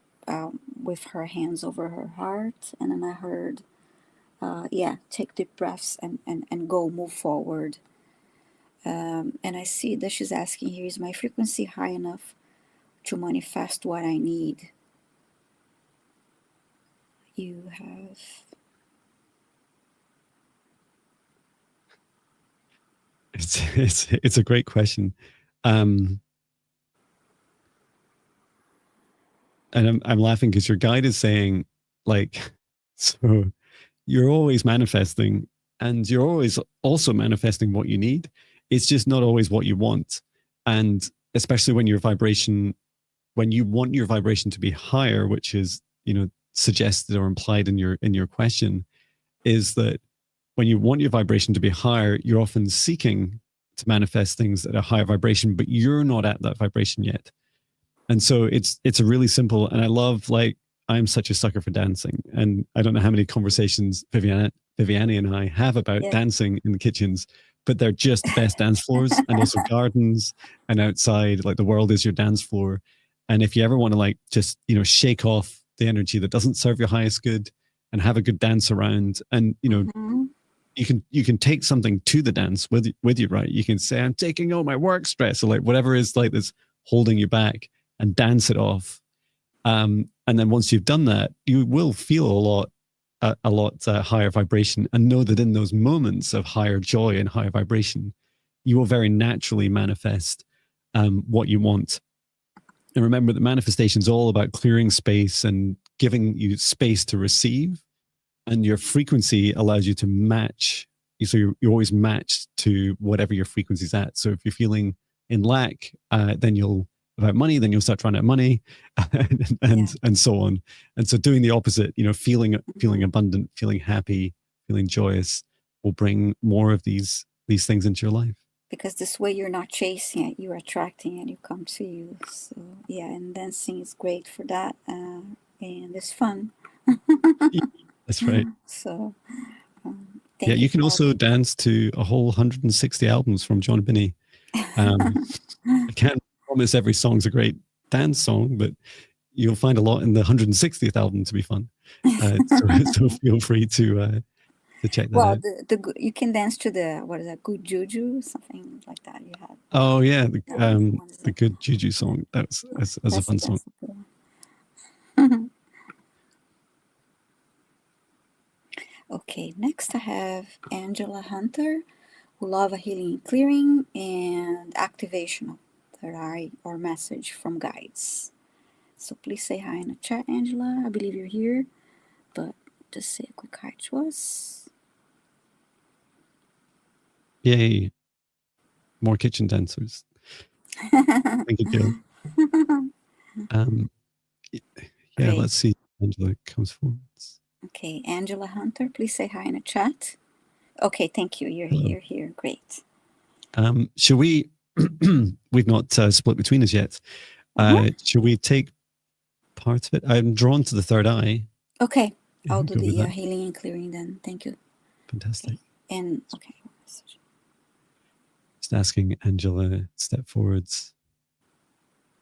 with her hands over her heart. And then I heard, take deep breaths and go, move forward. And I see that she's asking here, is my frequency high enough to manifest what I need? You have... It's a great question. And I'm laughing because your guide is saying, like, so you're always manifesting and you're always also manifesting what you need. It's just not always what you want. And especially when you want your vibration to be higher, which is, suggested or implied in your question, is that when you want your vibration to be higher, you're often seeking to manifest things at a higher vibration, but you're not at that vibration yet. And so it's a really simple, and I love, like, I'm such a sucker for dancing, and I don't know how many conversations Viviane and I have about dancing in the kitchens, but they're just the best dance floors, and also gardens and outside. Like, the world is your dance floor. And if you ever want to, like, just, shake off the energy that doesn't serve your highest good and have a good dance around, and, you can take something to the dance with you, right? You can say, I'm taking all my work stress, or like whatever is like that's holding you back, and dance it off. And then once you've done that, you will feel a lot higher vibration, and know that in those moments of higher joy and higher vibration, you will very naturally manifest what you want. And remember that manifestation is all about clearing space and giving you space to receive. And your frequency allows you to match. So you're always matched to whatever your frequency is at. So if you're feeling in lack, then you'll, about money, then you'll start to run out of money, and so on. And so doing the opposite, feeling abundant, feeling happy, feeling joyous, will bring more of these things into your life. Because this way you're not chasing it, you're attracting it, you come to you. So yeah, and dancing is great for that, and it's fun. That's right. So yeah, you can also dance to a whole 160 albums from John Binney. I can't promise every song's a great dance song, but you'll find a lot in the 160th album to be fun. So feel free to check that out. Well, you can dance to the, what is that, Good Juju, something like that you had. Oh yeah, the Good Juju song. That's a fun song. Okay, next I have Angela Hunter, who love a healing and clearing and activation of third eye or message from guides. So please say hi in the chat, Angela. I believe you're here, but just say a quick hi to us. Yay. More kitchen dancers. Thank you, Jill. Yeah, let's see. Angela comes forward. Okay, Angela Hunter, please say hi in the chat. Okay, thank you. You're here. Great. Should we, we've not split between us yet. Should we take parts of it? I'm drawn to the third eye. Okay, I'll do the healing and clearing then. Thank you. Fantastic. Okay. And okay. Just asking Angela to step forwards,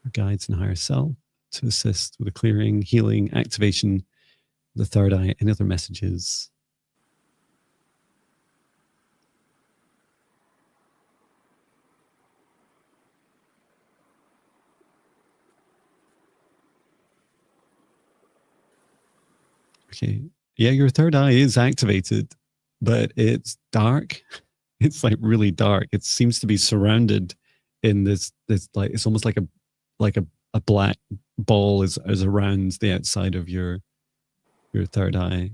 her guides and higher self, to assist with the clearing, healing, activation, the third eye, and other messages. Okay. Yeah, your third eye is activated, but it's dark. It's like really dark. It seems to be surrounded in this like, it's almost like a black ball is around the outside of your third eye.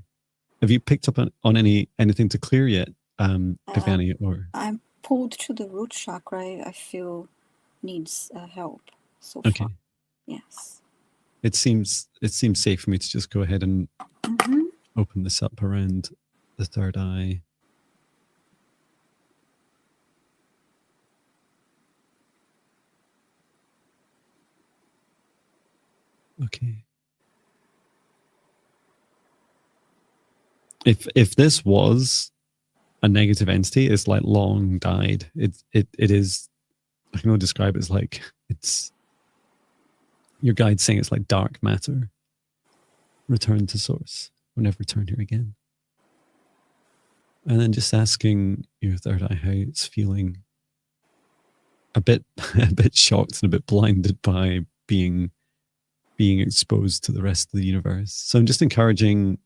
Have you picked up on anything to clear yet, Viviane? Or I'm pulled to the root chakra. I feel needs help so far. Yes. It seems safe for me to just go ahead and open this up around the third eye. Okay. If this was a negative entity, it's like long died. It is, I can only describe it as like, it's your guide saying it's like dark matter. Return to source. We'll never return here again. And then just asking your third eye how it's feeling. A bit shocked and a bit blinded by being exposed to the rest of the universe. So I'm just encouraging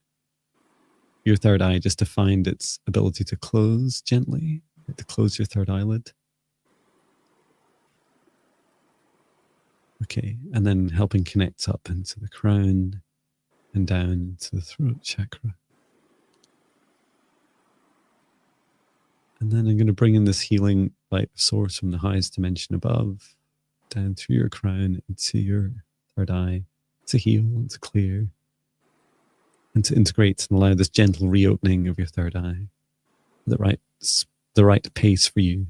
your third eye just to find its ability to close gently, to close your third eyelid. Okay, and then helping connect up into the crown and down to the throat chakra. And then I'm going to bring in this healing light source from the highest dimension above, down through your crown into your third eye to heal and to clear and to integrate and allow this gentle reopening of your third eye, the right pace for you.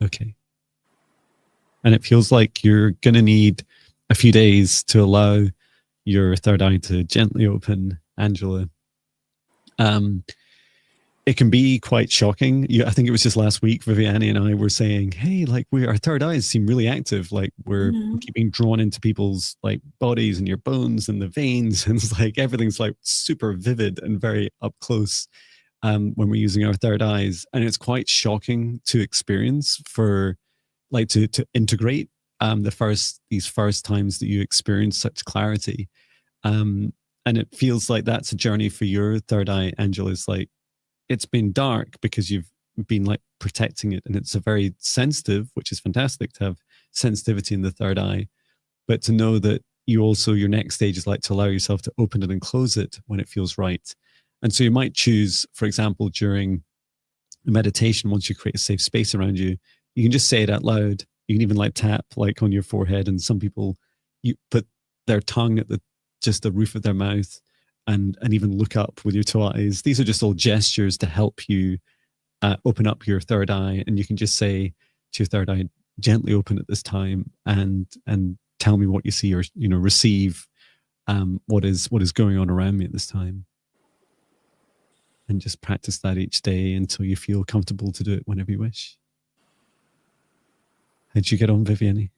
Okay. And it feels like you're going to need a few days to allow your third eye to gently open, Angela. It can be quite shocking. I think it was just last week, Viviani and I were saying, hey, like our third eyes seem really active. Like we're keeping drawn into people's like bodies and your bones and the veins. And it's like everything's like super vivid and very up close when we're using our third eyes. And it's quite shocking to experience for like to integrate these first times that you experience such clarity. And it feels like that's a journey for your third eye, Angela. Is like, it's been dark because you've been like protecting it, and it's a very sensitive, which is fantastic to have sensitivity in the third eye, but to know that your next stage is like to allow yourself to open it and close it when it feels right. And so you might choose, for example, during a meditation, once you create a safe space around you, you can just say it out loud. You can even like tap like on your forehead, and some people you put their tongue at just the roof of their mouth and even look up with your two eyes. These are just all gestures to help you open up your third eye. And you can just say to your third eye, gently open at this time and tell me what you see, or receive what is going on around me at this time. And just practice that each day until you feel comfortable to do it whenever you wish. How did you get on, Viviani?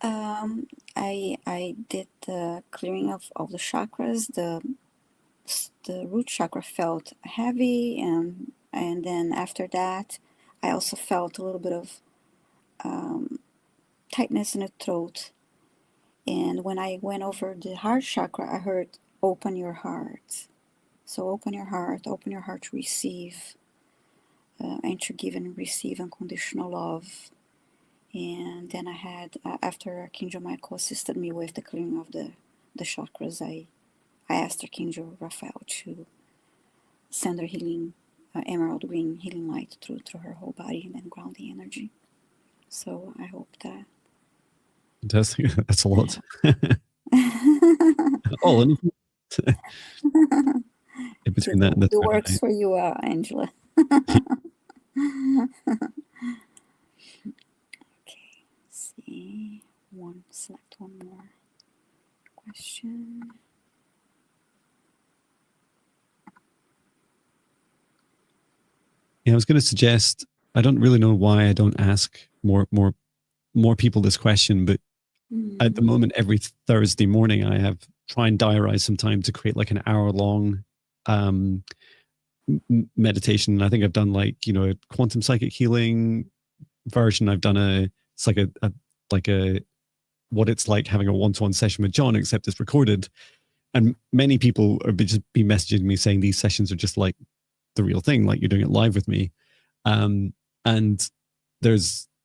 I did the clearing of all the chakras. The root chakra felt heavy, and then after that, I also felt a little bit of tightness in the throat. And when I went over the heart chakra, I heard, open your heart. So open your heart to receive, and to give and receive unconditional love. And then I had, after Archangel Michael assisted me with the clearing of the chakras, I asked Archangel Raphael to send her healing, emerald green healing light through her whole body, and then ground the energy. So I hope that. Fantastic. That's a lot. Oh, and in between that and the it works for you, Angela. Okay, let's see. Select one more question. Yeah, I was going to suggest, I don't really know why I don't ask more people this question, but at the moment, every Thursday morning, I try and diarize some time to create like an hour-long meditation. I think I've done like, a quantum psychic healing version. I've done it's like a what it's like having a one-to-one session with John, except it's recorded. And many people have just been messaging me saying these sessions are just like the real thing, like you're doing it live with me. And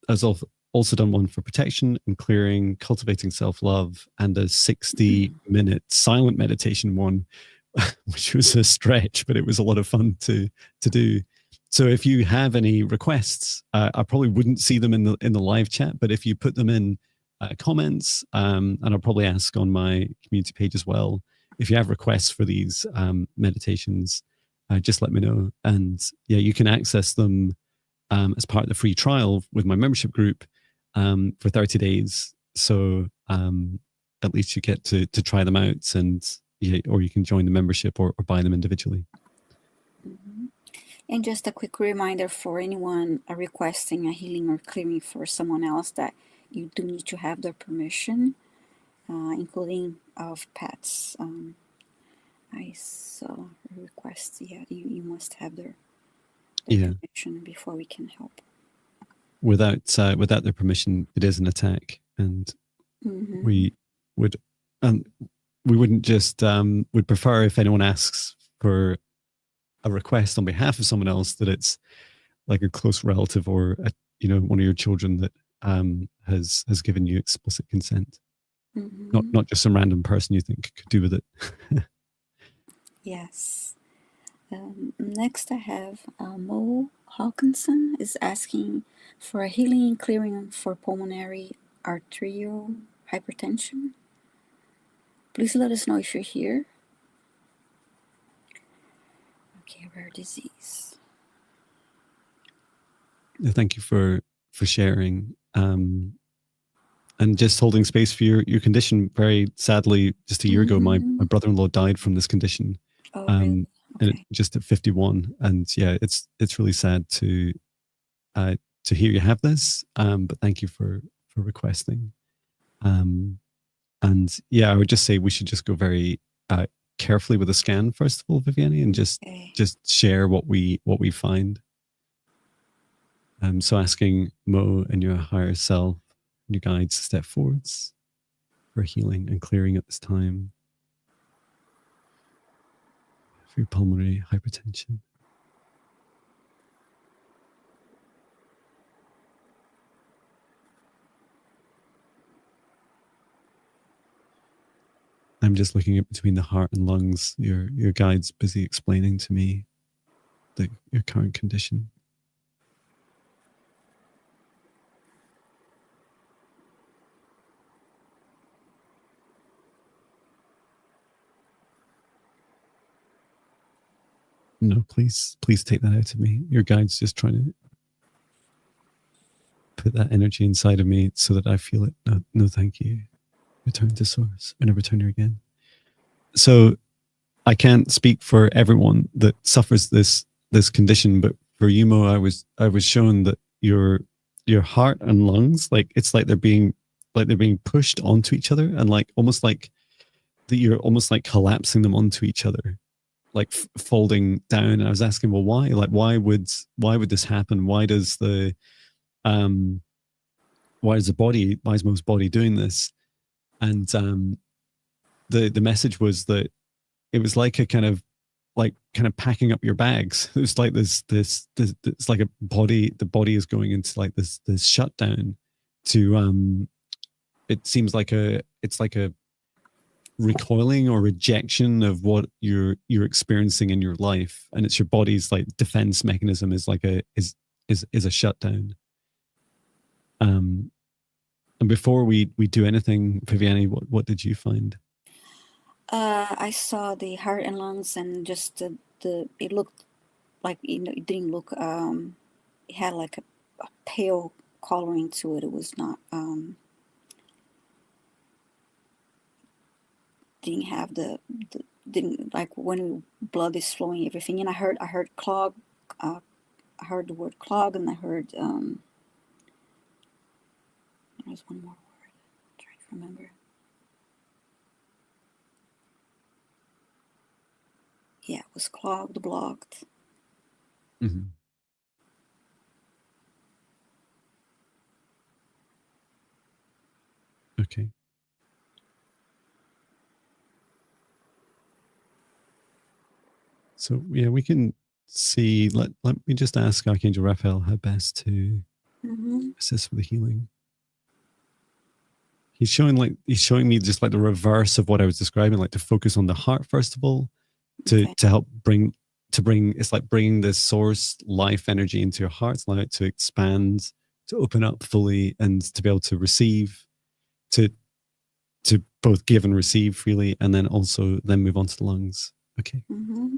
I've also done one for protection and clearing, cultivating self-love, and a 60-minute silent meditation one, which was a stretch, but it was a lot of fun to do. So if you have any requests, I probably wouldn't see them in the live chat, but if you put them in comments, and I'll probably ask on my community page as well, if you have requests for these meditations, just let me know. And yeah, you can access them as part of the free trial with my membership group for 30 days. So at least you get to try them out, and or you can join the membership or buy them individually. Mm-hmm. And just a quick reminder for anyone requesting a healing or clearing for someone else, that you do need to have their permission, including of pets. I saw a request. Yeah, you must have their permission before we can help. Without their permission, it is an attack, and we wouldn't just would prefer if anyone asks for a request on behalf of someone else, that it's like a close relative or one of your children that has given you explicit consent, not just some random person you think could do with it. Yes. Next, I have Mo Hawkinson is asking for a healing clearing for pulmonary arterial hypertension. Please let us know if you're here. Okay, rare disease. Thank you for sharing. And just holding space for your condition. Very sadly, just a year ago, my brother-in-law died from this condition. Oh, really? Okay. And just at 51. And yeah, it's really sad to hear you have this. But thank you for requesting. And yeah, I would just say we should just go very carefully with the scan first of all, Viviane, and just share what we find. So asking Mo and your higher self and your guides to step forwards for healing and clearing at this time for your pulmonary hypertension. I'm just looking at between the heart and lungs. Your guide's busy explaining to me your current condition. No, please take that out of me. Your guide's just trying to put that energy inside of me so that I feel it. No, thank you. Return to source. I never return here again. So I can't speak for everyone that suffers this condition, but for you, Mo, I was shown that your heart and lungs, like it's like they're being pushed onto each other, and like almost like that you're almost like collapsing them onto each other, like folding down. And I was asking, well, why? Like, why would this happen? Why does why is Mo's body doing this? And the message was that it was like a kind of packing up your bags. It was like this it's like the body is going into like this shutdown to it seems like it's like a recoiling or rejection of what you're experiencing in your life, and it's your body's like defense mechanism is like is a shutdown. And before we do anything, Viviane, what did you find? I saw the heart and lungs, and just it looked like, it didn't look, it had like a pale coloring to it. It was not, didn't have didn't like when blood is flowing, everything. And I heard clog, I heard the word clog, and I heard, there's one more word I'm trying to remember. Yeah, it was clogged, blocked. Mm-hmm. Okay. So yeah, we can see. Let me just ask Archangel Raphael how best to assist with the healing. He's showing me just like the reverse of what I was describing, like to focus on the heart first of all, to help bring it's like bringing this source life energy into your heart, allow it to expand, to open up fully, and to be able to receive, to both give and receive freely, and then also move on to the lungs. Okay. Mm-hmm.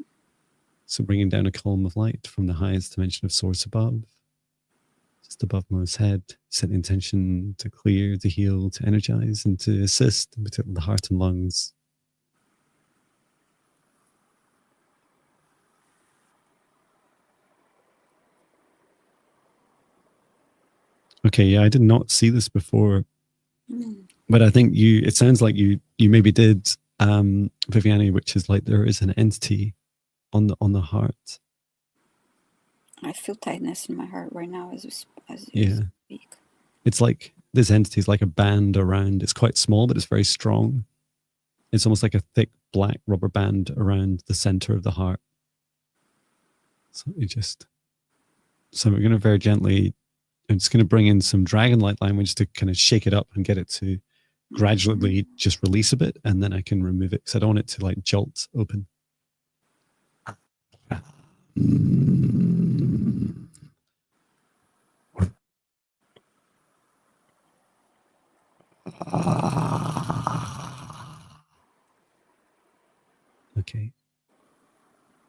So bringing down a column of light from the highest dimension of source above, just above Mo's head, set the intention to clear, to heal, to energize, and to assist between the heart and lungs. Okay, yeah, I did not see this before, but I think it sounds like you maybe did, Viviane, which is like there is an entity on the heart. I feel tightness in my heart right now as you speak. It's like this entity is like a band around. It's quite small, but it's very strong. It's almost like a thick black rubber band around the center of the heart. So we're going to very gently, I'm just going to bring in some dragon light language to kind of shake it up and get it to gradually just release a bit, and then I can remove it because I don't want it to like jolt open. Okay.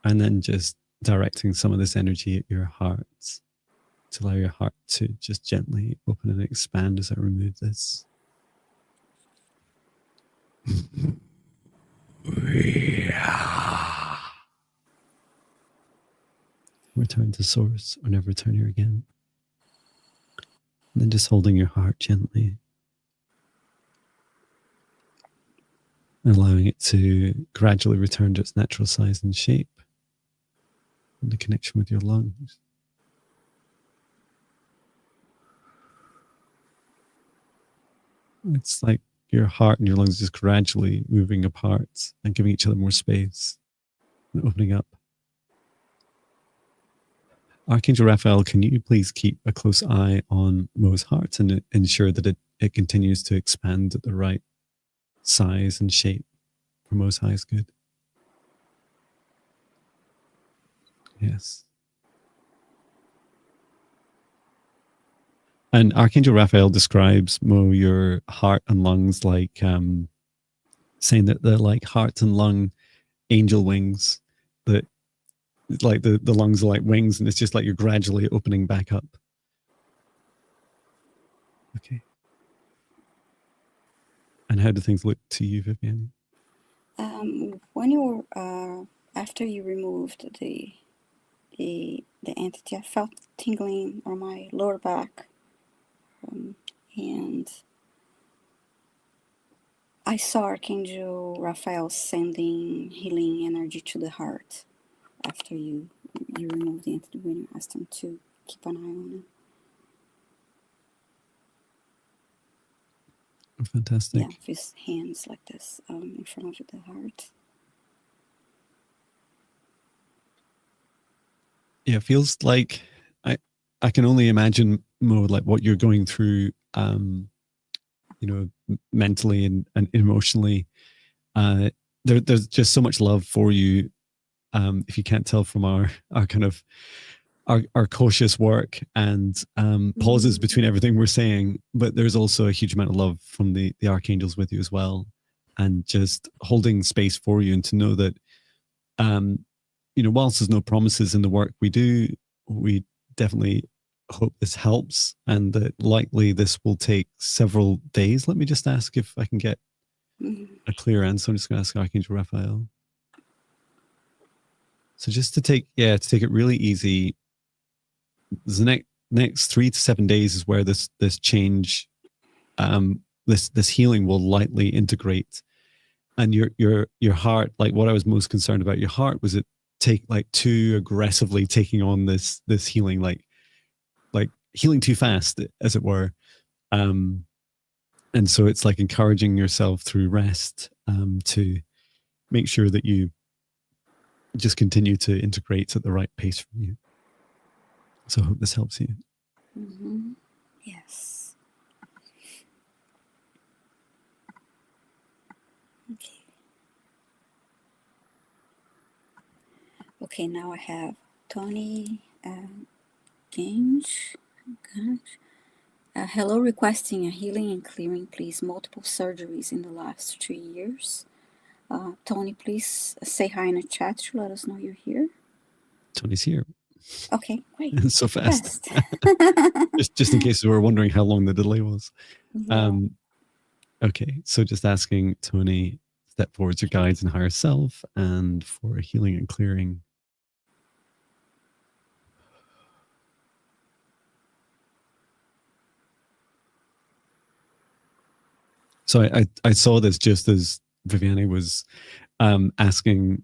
And then just directing some of this energy at your heart to allow your heart to just gently open and expand as I remove this. Return to source or never return here again. And then just holding your heart gently. Allowing it to gradually return to its natural size and shape. And the connection with your lungs. It's like your heart and your lungs just gradually moving apart and giving each other more space and opening up. Archangel Raphael, can you please keep a close eye on Mo's heart and ensure that it continues to expand at the right size and shape for Mo's highest good? Yes. And Archangel Raphael describes, Mo, your heart and lungs like saying that they're like heart and lung angel wings, that like the lungs are like wings, and it's just like you're gradually opening back up. Okay. And how do things look to you, Viviane? When you were after you removed the entity, I felt tingling on my lower back, and I saw Archangel Raphael sending healing energy to the heart after you removed the entity when you asked him to keep an eye on it. Oh, fantastic. Yeah, with his hands like this in front of the heart. Yeah, it feels like I can only imagine, Mo, like what you're going through, mentally and emotionally. There's just so much love for you. If you can't tell from our kind of our cautious work and pauses between everything we're saying, but there's also a huge amount of love from the archangels with you as well, and just holding space for you, and to know that, whilst there's no promises in the work we do, we definitely hope this helps, and that likely this will take several days. Let me just ask if I can get a clear answer. I'm just going to ask Archangel Raphael. So just to take it really easy, the next 3 to 7 days is where this change, this healing will lightly integrate. And your heart, like what I was most concerned about your heart was it too aggressively taking on this healing, like healing too fast, as it were. And so it's like encouraging yourself through rest to make sure that you just continue to integrate at the right pace for you. So I hope this helps you. Mm-hmm. Yes. Okay. Okay, now I have Tony Gange. Hello, requesting a healing and clearing, please. Multiple surgeries in the last 3 years. Tony, please say hi in the chat to let us know you're here. Tony's here. Okay, great. So fast. just in case you were wondering how long the delay was. Yeah. Okay, so just asking Tony, step towards your guides and higher self, and for healing and clearing. So I saw this just as Viviane was asking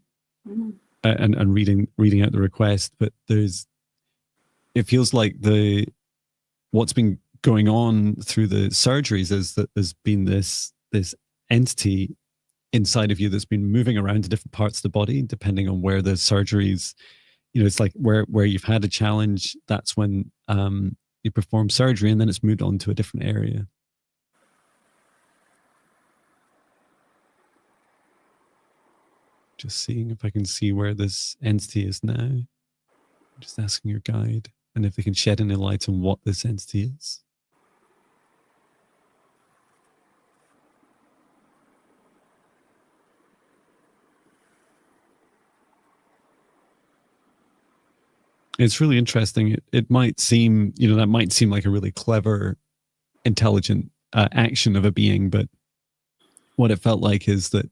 and reading out the request, but it feels like what's been going on through the surgeries is that there's been this entity inside of you that's been moving around to different parts of the body, depending on where the surgeries, it's like where you've had a challenge, that's when you perform surgery, and then it's moved on to a different area. Just seeing if I can see where this entity is now. Just asking your guide, and if they can shed any light on what this entity is. It's really interesting. It might seem, that might seem like a really clever, intelligent action of a being, but what it felt like is that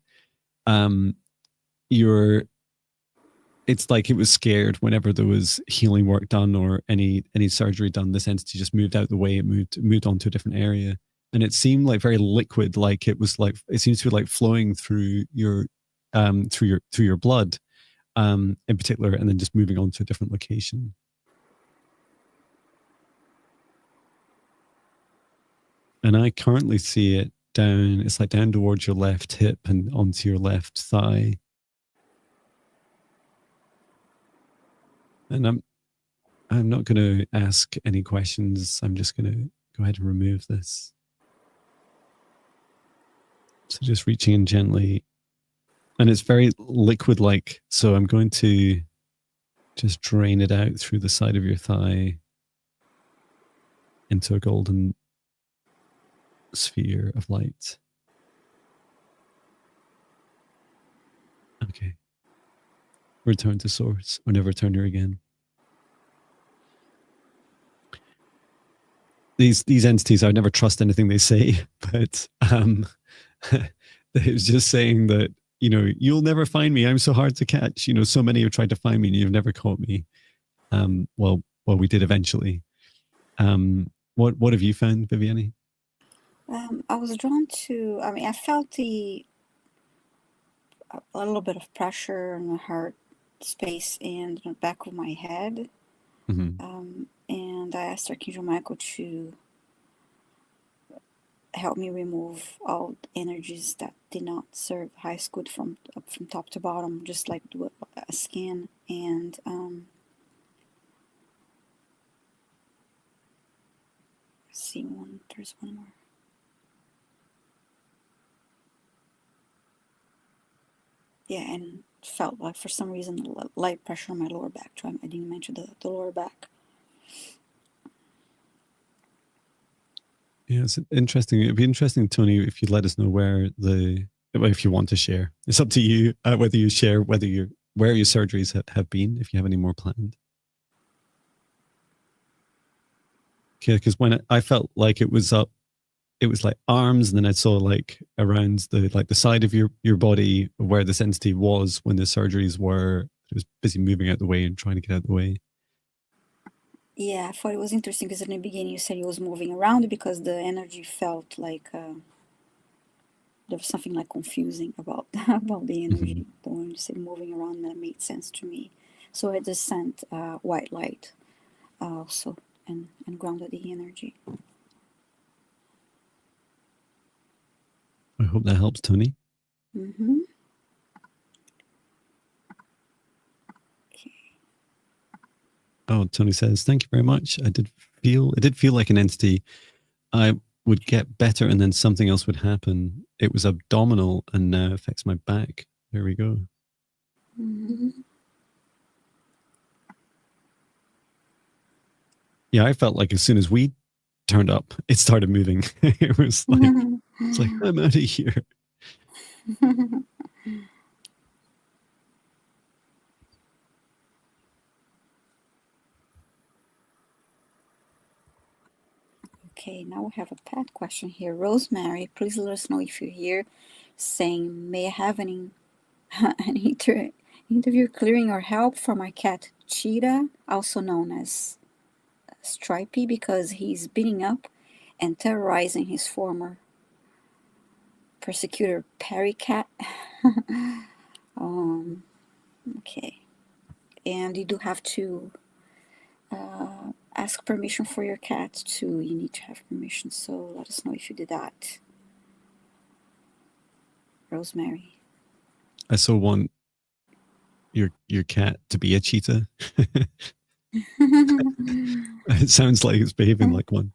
it's like it was scared whenever there was healing work done or any surgery done. This entity just moved out the way. It moved on to a different area, and it seemed like very liquid. Like it seems to be like flowing through your blood, in particular, and then just moving on to a different location. And I currently see it down. It's like down towards your left hip and onto your left thigh. And I'm not going to ask any questions. I'm just going to go ahead and remove this. So just reaching in gently. And it's very liquid-like. So I'm going to just drain it out through the side of your thigh into a golden sphere of light. Okay. Return to source or never return here again. These entities, I would never trust anything they say, but it was just saying that, you'll never find me. I'm so hard to catch. So many have tried to find me and you've never caught me. Well, we did eventually. What have you found, Viviane? I was drawn to, I felt a little bit of pressure in the heart space and the back of my head. Mm-hmm. And I asked Archangel Michael to help me remove all energies that did not serve highest good from top to bottom, just like do a scan. And see there's one more. Yeah, and felt like for some reason light pressure on my lower back. I didn't mention the lower back. Yeah, it's interesting. It'd be interesting, Tony, if you'd let us know if you want to share. It's up to you whether you share where your surgeries have been, if you have any more planned. Okay, because when I felt like it was up, it was like arms, and then I saw like around the side of your body where this entity was when the surgeries were. It was busy moving out the way and trying to get out the way. Yeah, I thought it was interesting because in the beginning you said it was moving around because the energy felt like there was something like confusing about the energy. Mm-hmm. But when you said moving around, that made sense to me. So I just sent white light also and grounded the energy. I hope that helps, Tony. Mm-hmm. Okay. Oh, Tony says, thank you very much. It did feel like an entity. I would get better and then something else would happen. It was abdominal and now affects my back. There we go. Mm-hmm. Yeah, I felt like as soon as we turned up, it started moving. It was like, I'm out of here. Okay, now we have a pet question here. Rosemary, please let us know if you're here, saying, may I have an interview clearing or help for my cat Cheetah, also known as Stripey, because he's beating up and terrorizing his former persecutor Perry cat. Okay, and you do have to ask permission for your cat too. You need to have permission, so let us know if you did that. Rosemary. I so want your cat to be a cheetah. It sounds like it's behaving like one.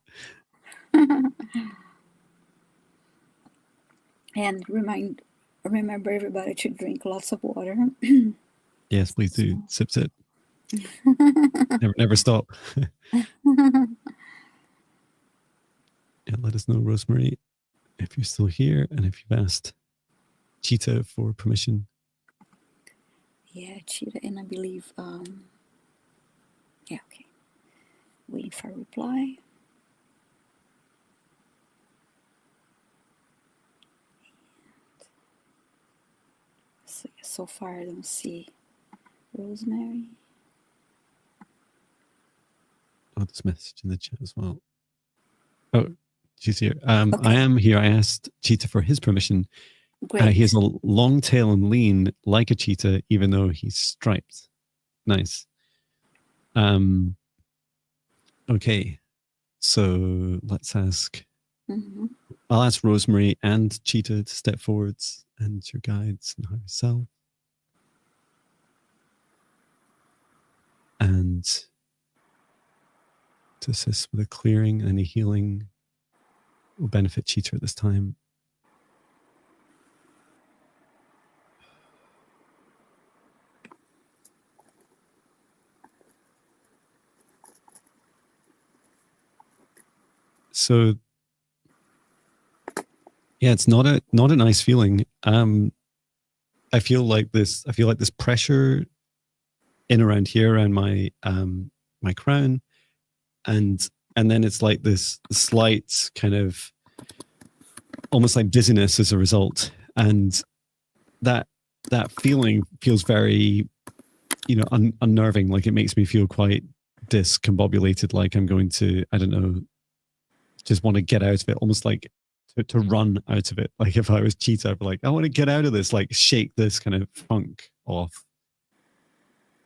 And remember everybody to drink lots of water. Yes, please do. Sip, sip. Never stop. Yeah, let us know, Rosemary, if you're still here and if you've asked Cheetah for permission. Yeah, Cheetah, and I believe, yeah, okay. Waiting for a reply. So far I don't see Rosemary. Oh, there's a message in the chat as well. Oh, she's here. Okay. I am here. I asked Cheetah for his permission. Great. He has a long tail and lean like a cheetah, even though he's striped. Nice. Okay. So let's ask. I'll ask Rosemary and Cheetah to step forwards and your guides and higher self. And to assist with the clearing, any healing will benefit Cheetah at this time. So yeah, it's not a nice feeling. I feel like this pressure in around here, around my my crown, and then it's like this slight kind of almost like dizziness as a result, and that feeling feels very, unnerving. Like it makes me feel quite discombobulated, like I'm going to, I don't know, just want to get out of it, almost like to run out of it. Like if I was Cheetah, I'd be like, I want to get out of this, like shake this kind of funk off.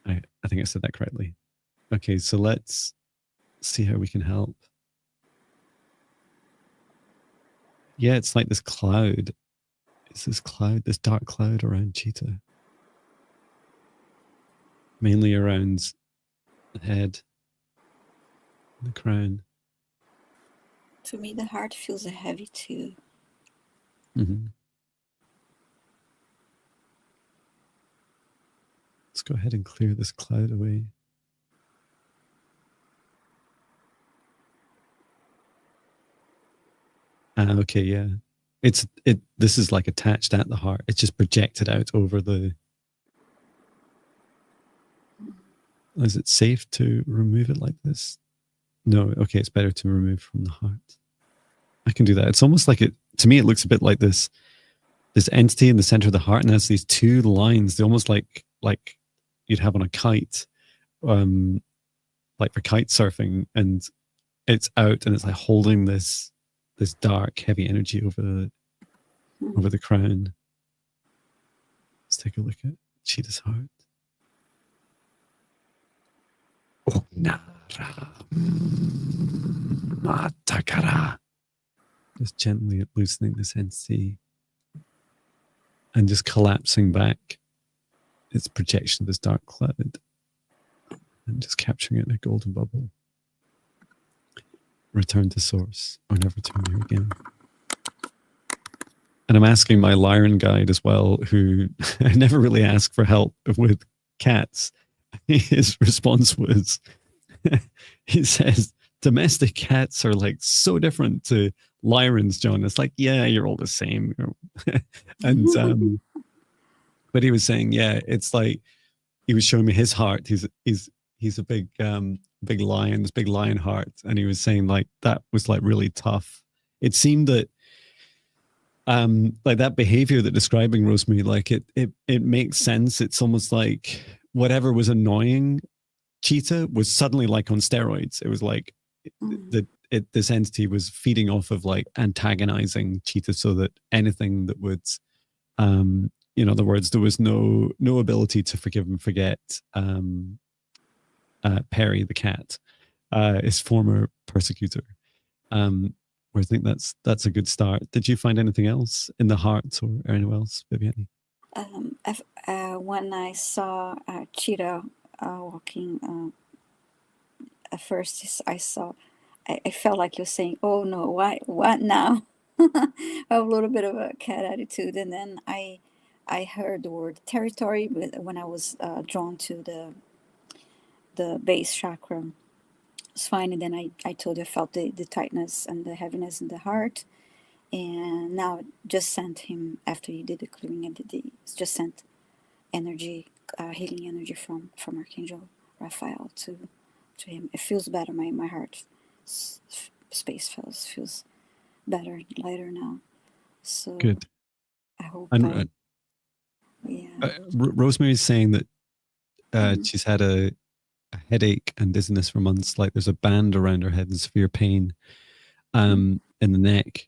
I think I said that correctly. Okay, so let's see how we can help. Yeah, it's like this cloud. It's this cloud, this dark cloud around Cheetah. Mainly around the head, the crown. To me, the heart feels heavy too. Mm-hmm. Let's go ahead and clear this cloud away. Okay, yeah. This is like attached at the heart. It's just projected out over the... Is it safe to remove it like this? No, okay, it's better to remove from the heart. I can do that. It's almost like to me, it looks a bit like this entity in the center of the heart, and there's these two lines. They're almost like you'd have on a kite, like for kite surfing, and it's out and it's like holding this dark, heavy energy over the crown. Let's take a look at Cheetah's heart. Oh, Matakara. Just gently loosening this entity and just collapsing back its projection of this dark cloud and just capturing it in a golden bubble. Return to source or never return here again. And I'm asking my Lyran guide as well, who I never really ask for help with cats. His response was, he says, domestic cats are like so different to Lyrans, John. It's like, yeah, you're all the same. And but he was saying, yeah, it's like, he was showing me his heart. He's a big lion, this big lion heart, and he was saying like that was like really tough. It seemed that like that behavior that describing, Rosemary, like it makes sense. It's almost like whatever was annoying Cheetah was suddenly like on steroids. It was like this entity was feeding off of like antagonizing Cheetah, so that anything that would in other words, there was no ability to forgive and forget Perry the cat, his former persecutor. Where I think that's a good start. Did you find anything else in the heart or anywhere else, Viviane? When I saw Cheetah walking, at first I felt like you're saying, "Oh no, what now?" A little bit of a cat attitude, and then I heard the word territory when I was drawn to the base chakra was fine. And then I told you I felt the tightness and the heaviness in the heart. And now I just sent him, after he did the clearing, just sent energy, healing energy from Archangel Raphael to him. It feels better. My heart space feels better, lighter now. So good. I hope. And Rosemary's saying that she's had a headache and dizziness for months. Like there's a band around her head and severe pain in the neck.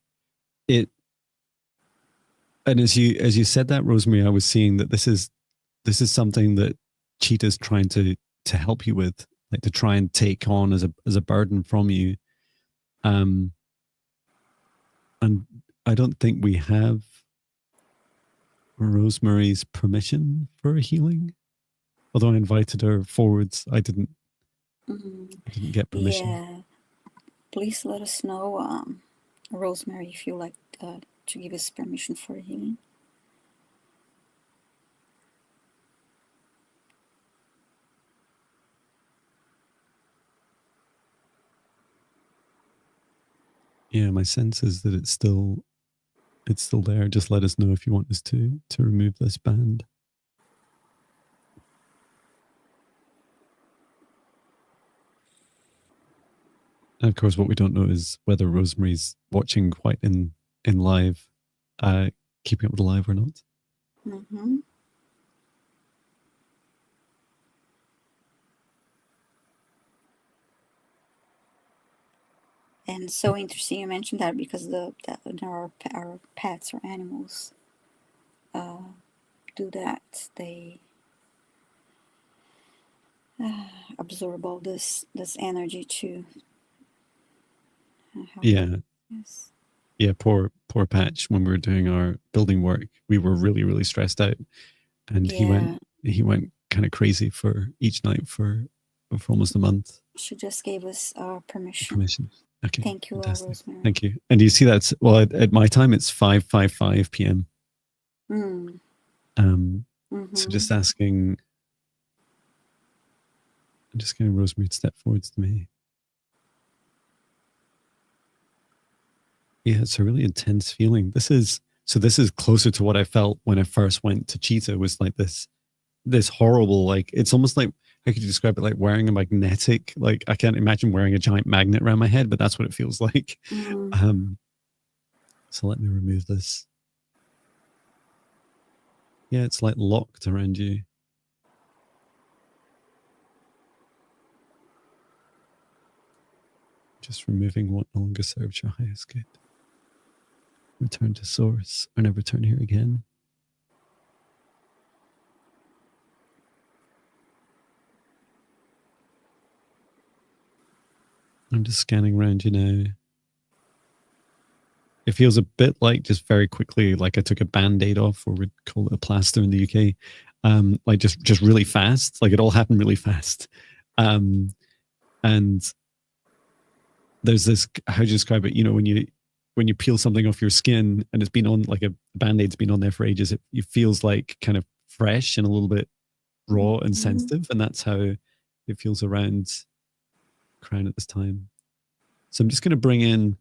And as you said that, Rosemary, I was seeing that this is something that Cheetah's trying to help you with, like to try and take on as a burden from you. And I don't think we have Rosemary's permission for a healing. Although I invited her forwards, I didn't get permission. Yeah, please let us know, Rosemary, if you like to give us permission for healing. Yeah, my sense is that it's still there. Just let us know if you want us to remove this band. And of course, what we don't know is whether Rosemary's watching quite in live, keeping up with the live or not. Mm-hmm. And so interesting you mentioned that, because our pets or animals do that. They absorb all this energy too. Yeah. Yes. Yeah, poor Patch. When we were doing our building work, we were really, really stressed out, and he went kind of crazy for each night for almost a month. She just gave us permission. Permission. Okay. Thank you, Rosemary. Thank you. And do you see that? Well, at my time, it's 5:55 p.m. So just asking. I'm just getting Rosemary to step forwards to me. Yeah, it's a really intense feeling. This is closer to what I felt when I first went to Cheetah. Was like this horrible, like, it's almost like, how could you describe it? Like wearing a magnetic, like I can't imagine wearing a giant magnet around my head, but that's what it feels like. So let me remove this. Yeah, it's like locked around you. Just removing what no longer serves your highest good. Return to source, or never return here again. I'm just scanning around you now. It feels a bit like, just very quickly, like I took a Band-Aid off, or we'd call it a plaster in the UK. Like just really fast. Like it all happened really fast. And there's this, how do you describe it? You know, when you peel something off your skin and it's been on, like a Band-Aid's been on there for ages, it feels like kind of fresh and a little bit raw and sensitive. And that's how it feels around Crown at this time. So I'm just going to bring in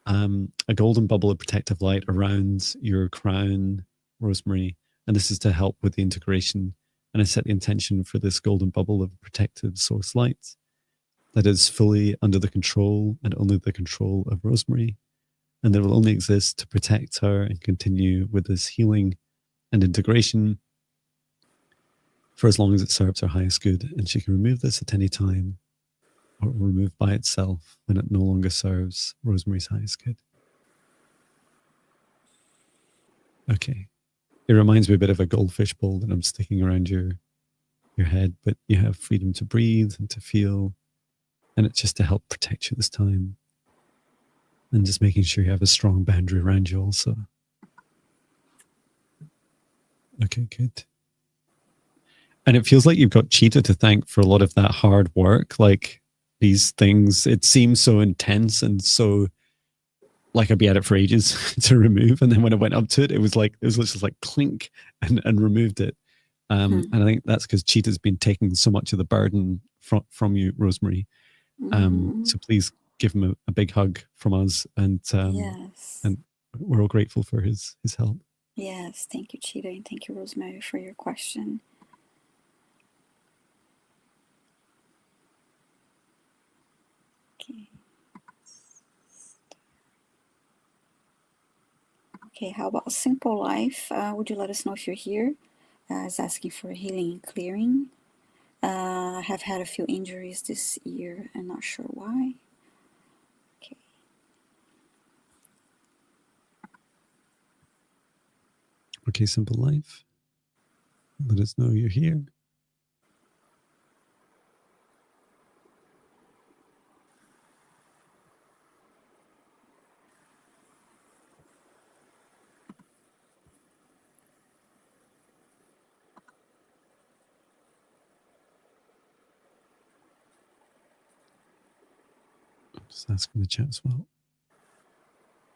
a golden bubble of protective light around your crown, Rosemary. And this is to help with the integration. And I set the intention for this golden bubble of protective source light that is fully under the control and only the control of Rosemary. And that will only exist to protect her and continue with this healing and integration for as long as it serves her highest good. And she can remove this at any time, or remove by itself when it no longer serves Rosemary's highest good. Okay. It reminds me a bit of a goldfish bowl that I'm sticking around your head, but you have freedom to breathe and to feel. And it's just to help protect you this time. And just making sure you have a strong boundary around you also. Okay, good. And it feels like you've got Cheetah to thank for a lot of that hard work. Like these things, it seems so intense and so like I'd be at it for ages to remove. And then when I went up to it, it was just like clink and removed it. And I think that's because Cheetah's been taking so much of the burden from you, Rosemary. So please give him a big hug from us, and yes. and we're all grateful for his help. Yes, thank you, Cheetah, and thank you, Rosemary, for your question. Okay. Okay, how about Simple Life? Would you let us know if you're here? It's asking for healing and clearing. I have had a few injuries this year and not sure why. Okay. Okay, Simple Life. Let us know you're here. Just asking the chat as well.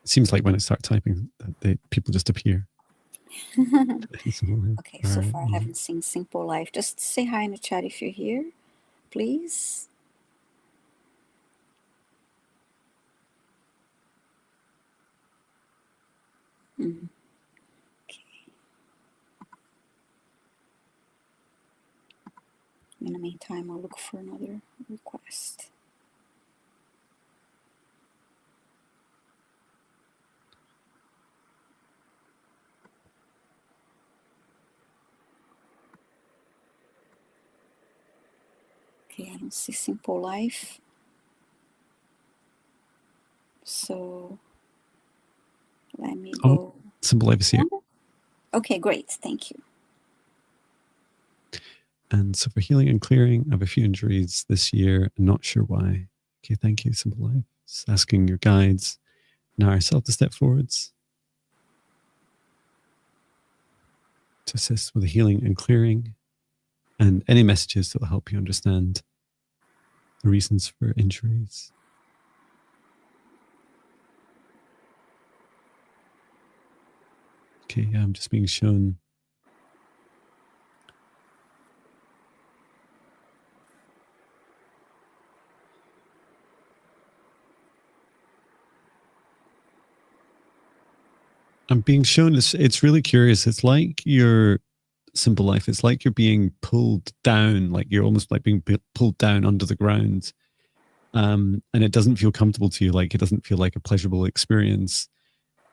It seems like when I start typing, that people just appear. Okay, so far I haven't seen Simple Life. Just say hi in the chat if you're here, please. Okay. In the meantime, I'll look for another request. Okay, I don't see Simple Life. So let me go. Simple Life is here. Okay, great. Thank you. And so for healing and clearing, I have a few injuries this year. I'm not sure why. Okay, thank you, Simple Life. Just asking your guides and ourselves to step forwards to assist with the healing and clearing, and any messages that will help you understand the reasons for injuries. Okay, I'm just being shown I'm being shown it's really curious. It's like your Simple Life. It's like you're being pulled down, like you're almost like being pulled down under the ground. And it doesn't feel comfortable to you. Like it doesn't feel like a pleasurable experience.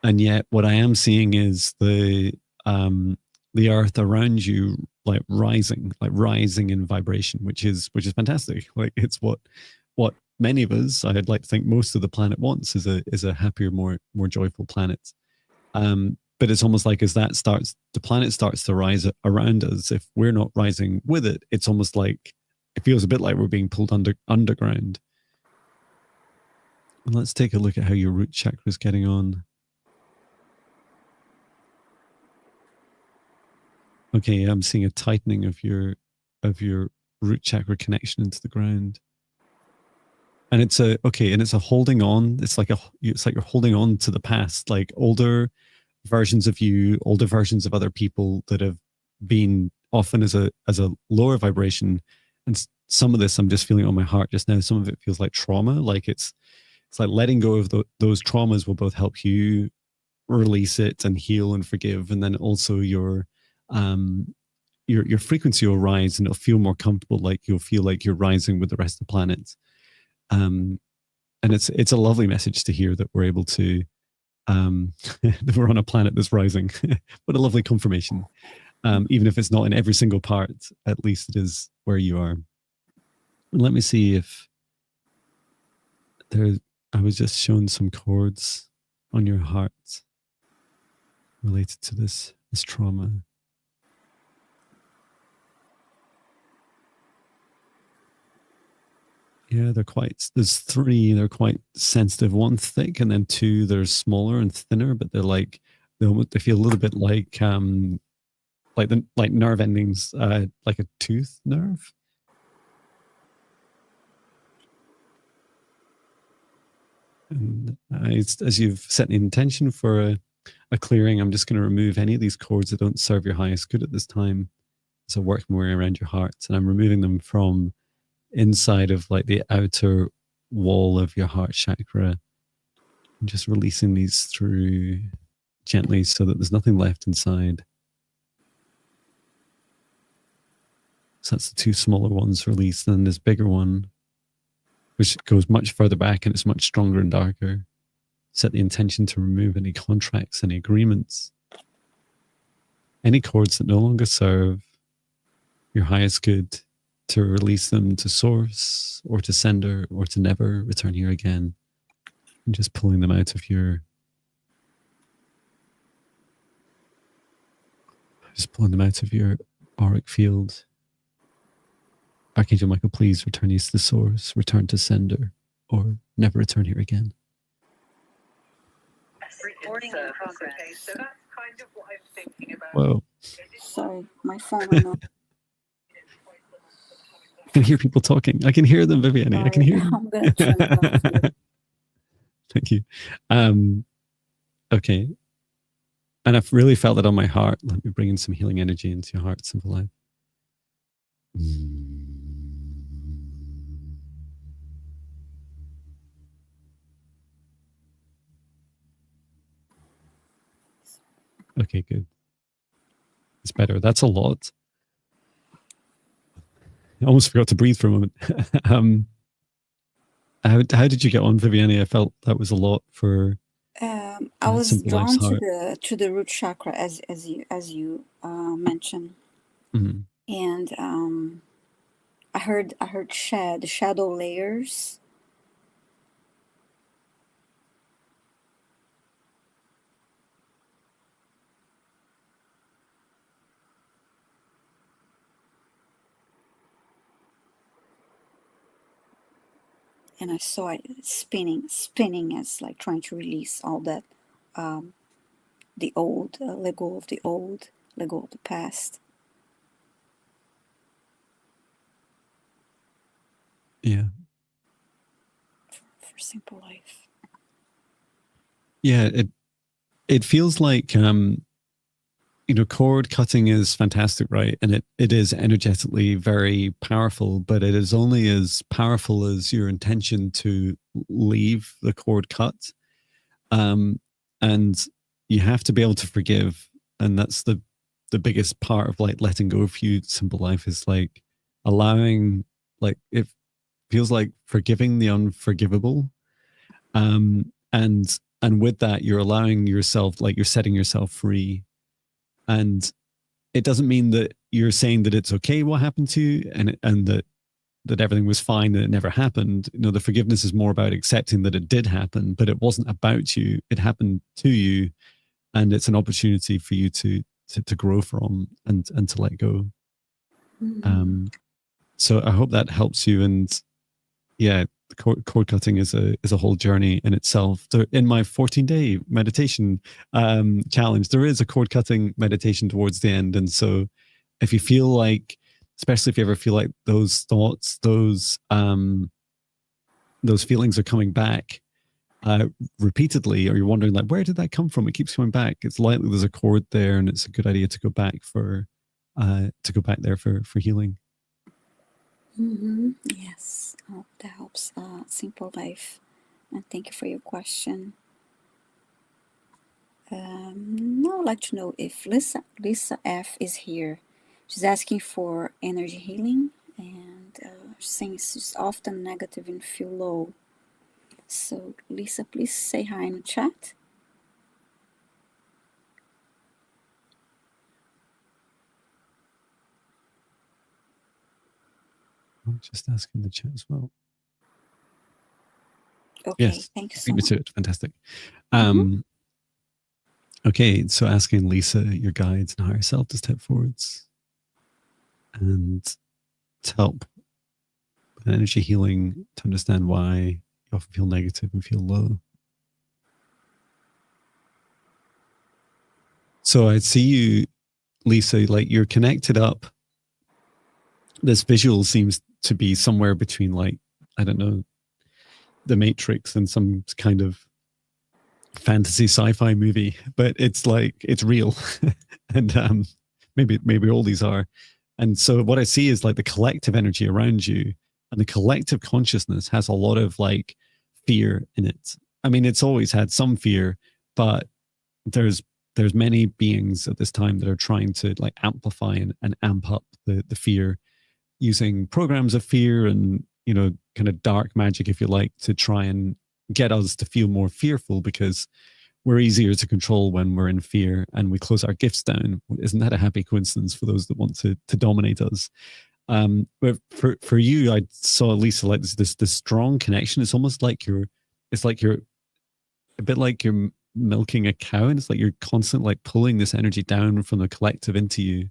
And yet what I am seeing is the earth around you, like rising in vibration, which is fantastic. Like it's what many of us, I'd like to think most of the planet wants, is a happier, more joyful planet. But it's almost like as the planet starts to rise around us, if we're not rising with it, it's almost like it feels a bit like we're being pulled underground. And let's take a look at how your root chakra is getting on. Okay, I'm seeing a tightening of your root chakra connection into the ground. And it's a holding on. It's like you're holding on to the past, like older versions of you, older versions of other people that have been often as a lower vibration. And some of this I'm just feeling on my heart just now. Some of it feels like trauma. Like it's like letting go of those traumas will both help you release it and heal and forgive. And then also your frequency will rise and it'll feel more comfortable. Like you'll feel like you're rising with the rest of the planet. And it's a lovely message to hear that we're able to that we're on a planet that's rising. What a lovely confirmation. Even if it's not in every single part, at least it is where you are. And let me see if I was just shown some chords on your heart related to this trauma. Yeah, there's three, they're quite sensitive. One thick, and then two, they're smaller and thinner, but they feel a little bit like nerve endings, like a tooth nerve. And as you've set the intention for a clearing, I'm just going to remove any of these cords that don't serve your highest good at this time. So work more around your heart, and I'm removing them from inside of like the outer wall of your heart chakra, and just releasing these through gently so that there's nothing left inside. So that's the two smaller ones released. Then this bigger one, which goes much further back and it's much stronger and darker. Set the intention to remove any contracts, any agreements, any cords that no longer serve your highest good, to release them to source or to sender or to never return here again. And just pulling them out of your auric field. Archangel Michael, please return these to the source, return to sender, or never return here again. Recording in progress. Okay, so that's kind of what I'm thinking about. Whoa. Sorry, my phone went off. I can hear people talking. I can hear them, Viviane. I can hear them. I'm going to turn it off here. Thank you. Okay. And I've really felt it on my heart. Let me bring in some healing energy into your heart, Simple Life. Okay, good. It's better. That's a lot. I almost forgot to breathe for a moment. How did you get on, Viviane? I felt that was a lot for. I was Simple drawn Life's to heart. the root chakra as you mentioned, Mhm. and I heard the shadow layers. And I saw it spinning as like trying to release all that, the old, let go of the old, let go of the past. Yeah. For Simple Life. Yeah, it feels like cord cutting is fantastic, right? And it is energetically very powerful, but it is only as powerful as your intention to leave the cord cut. And you have to be able to forgive. And that's the biggest part of like letting go of you, Simple Life, is like allowing, like, it feels like forgiving the unforgivable. And with that, you're allowing yourself, like you're setting yourself free. And it doesn't mean that you're saying that it's okay what happened to you and that everything was fine, that it never happened. The forgiveness is more about accepting that it did happen, but it wasn't about you. It happened to you, and it's an opportunity for you to grow from and to let go. Mm-hmm. So I hope that helps you. And yeah, cord cutting is a whole journey in itself. In my 14-day meditation challenge, there is a cord cutting meditation towards the end. And so if you feel like, especially if you ever feel like those thoughts, those feelings are coming back repeatedly, or you're wondering like, where did that come from? It keeps coming back. It's likely there's a cord there, and it's a good idea to go back there for healing. Mm-hmm. Yes, that helps. Simple Life, and thank you for your question. Now I'd like to know if Lisa F is here. She's asking for energy healing, and she's saying she's often negative and feel low. So Lisa, please say hi in the chat. I'll just ask in the chat as well. Okay, yes, thank you so beat me much. to it. Fantastic. Mm-hmm. Okay, so asking Lisa, your guides and higher self, to step forwards and to help with energy healing, to understand why you often feel negative and feel low. So I see you, Lisa, like you're connected up. This visual seems to be somewhere between, like, I don't know, The Matrix and some kind of fantasy sci-fi movie, but it's like, it's real. And maybe all these are. And so what I see is like the collective energy around you And the collective consciousness has a lot of like fear in it. I mean, it's always had some fear, but there's many beings at this time that are trying to like amplify and amp up the fear using programs of fear and, you know, kind of dark magic, if you like, to try and get us to feel more fearful, because we're easier to control when we're in fear and we close our gifts down. Isn't that a happy coincidence for those that want to dominate us? But for you, I saw Lisa like this strong connection. It's almost like you're a bit like you're milking a cow, and it's like you're constantly like pulling this energy down from the collective into you.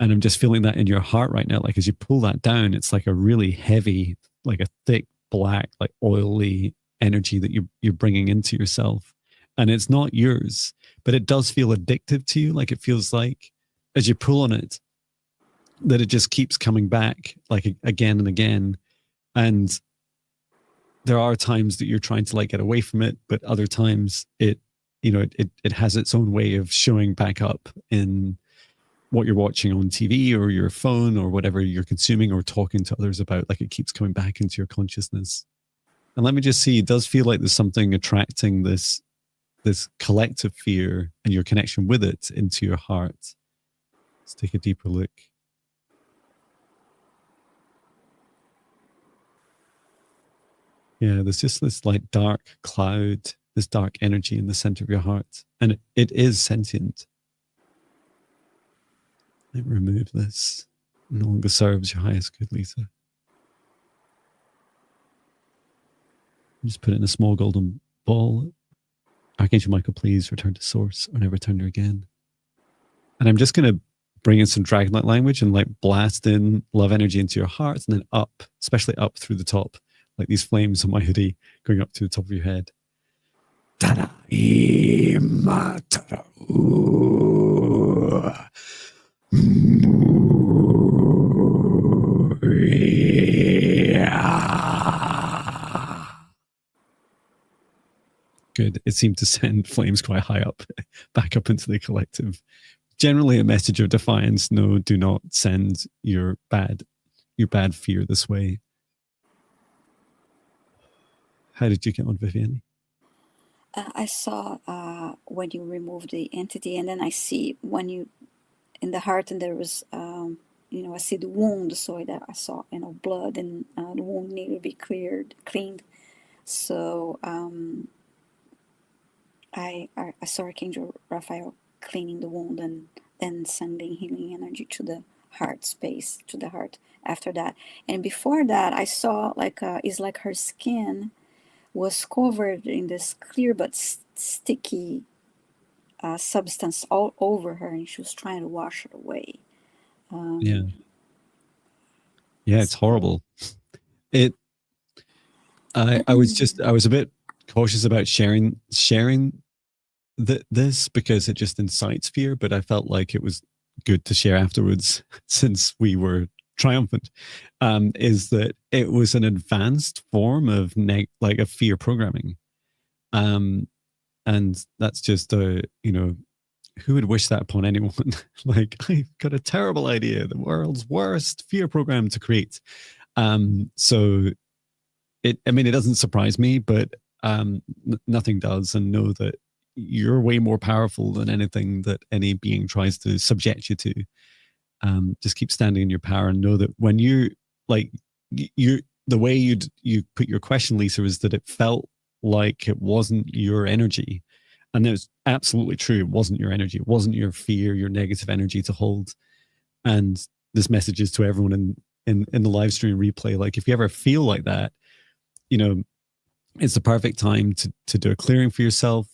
And I'm just feeling that in your heart right now. Like as you pull that down, it's like a really heavy, like a thick, black, like oily energy that you're bringing into yourself. And it's not yours, but it does feel addictive to you. Like it feels like as you pull on it, that it just keeps coming back like again and again. And there are times that you're trying to like get away from it, but other times it, you know, it has its own way of showing back up in what you're watching on TV or your phone or whatever you're consuming or talking to others about. Like it keeps coming back into your consciousness. And let me just see, it does feel like there's something attracting this collective fear and your connection with it into your heart. Let's take a deeper look. Yeah, there's just this like dark cloud, this dark energy in the center of your heart. And it is sentient. Let me remove this. No longer serves your highest good, Lisa. Just put it in a small golden ball. Archangel Michael, please return to source or never return there again. And I'm just going to bring in some dragonite language and like blast in love energy into your heart and then up, especially up through the top, like these flames on my hoodie going up to the top of your head. Good. It seemed to send flames quite high up, back up into the collective. Generally a message of defiance. No, do not send your bad fear this way. How did you get on, Vivienne? I saw when you remove the entity, and then I see when you in the heart, and there was you know, I see the wound, so that I saw, you know, blood, and the wound needed to be cleaned. So I saw Archangel Raphael cleaning the wound and then sending healing energy to the heart space, to the heart after that. And before that, I saw like it's like her skin was covered in this clear but sticky substance all over her, and she was trying to wash it away. Yeah, it's horrible. I was a bit cautious about sharing this because it just incites fear, but I felt like it was good to share afterwards since we were triumphant. Is that it was an advanced form of like a fear programming, and that's just you know, who would wish that upon anyone? Like, I've got a terrible idea, the world's worst fear program to create. So I mean, it doesn't surprise me, but nothing does. And know that you're way more powerful than anything that any being tries to subject you to. Just keep standing in your power and know that when you like the way you put your question, Lisa, is that it felt like it wasn't your energy. And it's absolutely true. It wasn't your energy. It wasn't your fear, your negative energy to hold. And this message is to everyone in the live stream replay. Like, if you ever feel like that, you know, it's the perfect time to do a clearing for yourself.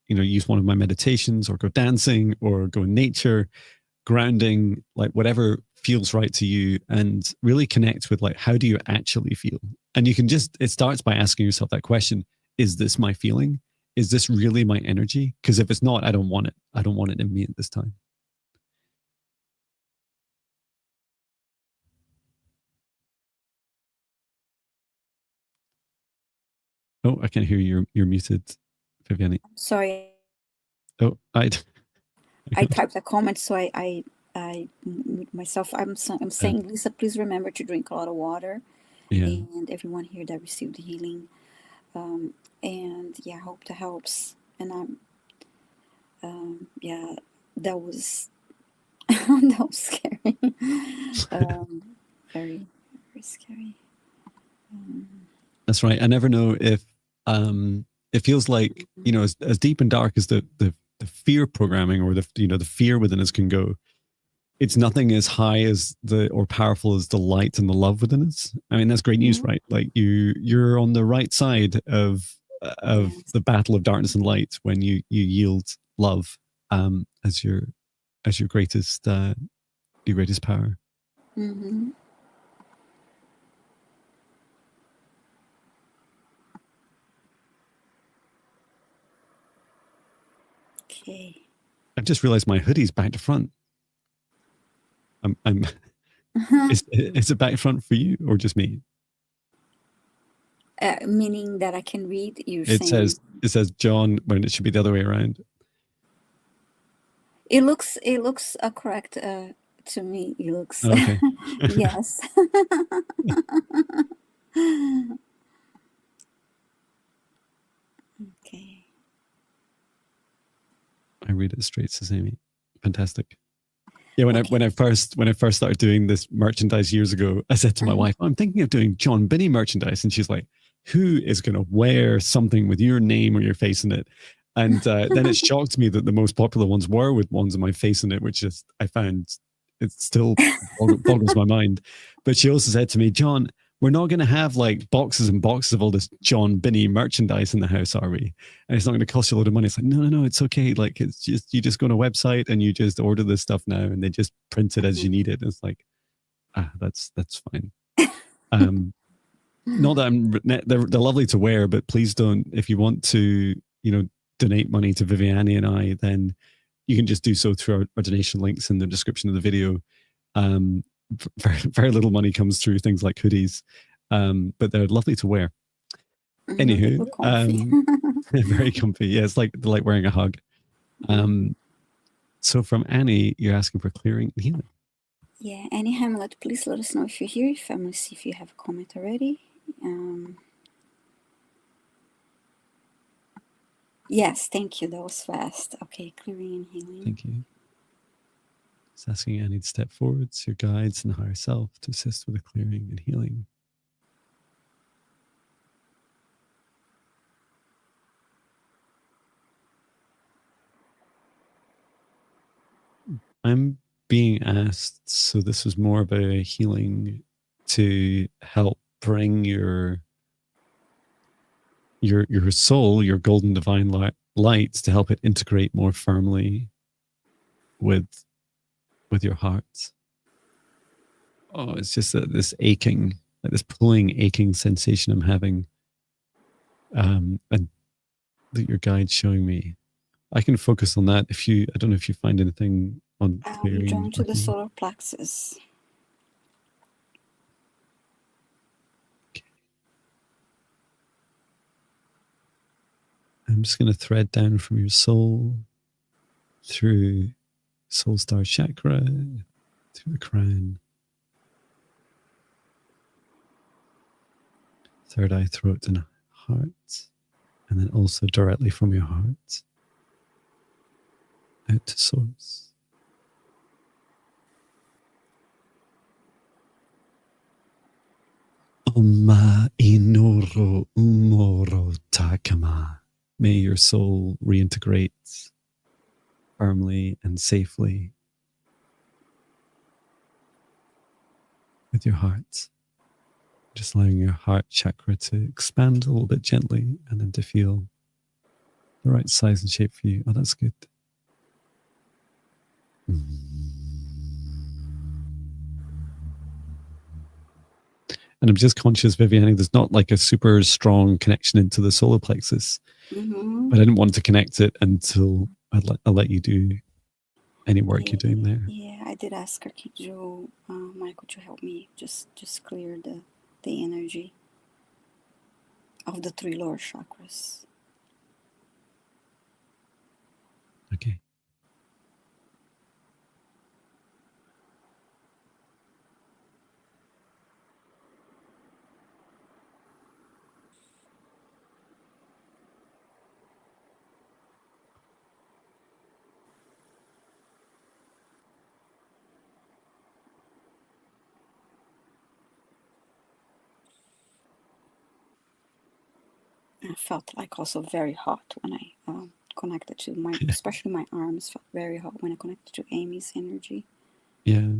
You know, use one of my meditations or go dancing or go in nature, grounding, like whatever feels right to you, and really connect with like, how do you actually feel? And you can it starts by asking yourself that question. Is this my feeling? Is this really my energy? Because if it's not, I don't want it. I don't want it in me at this time. Oh, I can't hear you. You're muted, Vivienne. Sorry. Oh, I typed a comment, so I mute myself. I'm saying, Lisa, please remember to drink a lot of water. Yeah. and everyone here that received the healing. And yeah, I hope that helps. And yeah, that was that was scary. Very, very scary. That's right. I never know if it feels like, you know, as deep and dark as the fear programming or the, you know, the fear within us can go, it's nothing as high as the or powerful as the light and the love within us. I mean, that's great news, right? Like you're on the right side of Yes. the battle of darkness and light when you yield love as your greatest power. Mm-hmm. Okay. I've just realized my hoodie's back to front. I'm is it back to front for you or just me? Meaning that I can read. You're It saying says John when it should be the other way around. it looks correct to me. It looks Okay. yes. Okay. I read it straight, says Amy. Fantastic. Yeah, when Okay. I first started doing this merchandise years ago, I said to my wife, "I'm thinking of doing John Binney merchandise," and she's like, "Who is going to wear something with your name or your face in it?" And then it shocked me that the most popular ones were with ones of my face in it, which is I found it still boggles my mind. But she also said to me, "John, we're not going to have like boxes and boxes of all this John Binney merchandise in the house, are we? And it's not going to cost you a lot of money." It's like, no, it's okay. Like it's just, you just go on a website and you just order this stuff now and they just print it as you need it. And it's like, that's fine. Not that they're lovely to wear, but please don't, if you want to, you know, donate money to Viviani and I, then you can just do so through our donation links in the description of the video. Very, very little money comes through things like hoodies, but they're lovely to wear. Anywho, very comfy. Yeah, it's like wearing a hug. So from Annie, you're asking for clearing and healing. Yeah, Annie Hamlet, please let us know if you're here. I'm going to see if you have a comment already. Yes, thank you. That was fast. Okay, clearing and healing. Thank you. It's asking Annie to step forwards, your guides and higher self to assist with the clearing and healing. I'm being asked, so this is more of a healing to help bring your soul, your golden divine light, to help it integrate more firmly with your heart. Oh, it's just this aching, like this pulling, aching sensation I'm having, and that your guide's showing me. I can focus on that. I don't know if you find anything on clearing. You're drawn to the solar plexus. Okay. I'm just going to thread down from your soul through soul star chakra, through the crown, third eye, throat, and heart, and then also directly from your heart out to source. Oma inoro umoro takama. May your soul reintegrate firmly and safely with your heart. Just allowing your heart chakra to expand a little bit gently and then to feel the right size and shape for you. Oh, that's good. And I'm just conscious, Viviane, there's not like a super strong connection into the solar plexus. But I didn't want to connect it until I'll let you do any work you're doing there. Yeah, I did ask Archangel Michael to help me just clear the energy of the 3 lower chakras. Okay. I felt like also very hot when I connected to my, especially my arms felt very hot when I connected to Amy's energy. Yeah.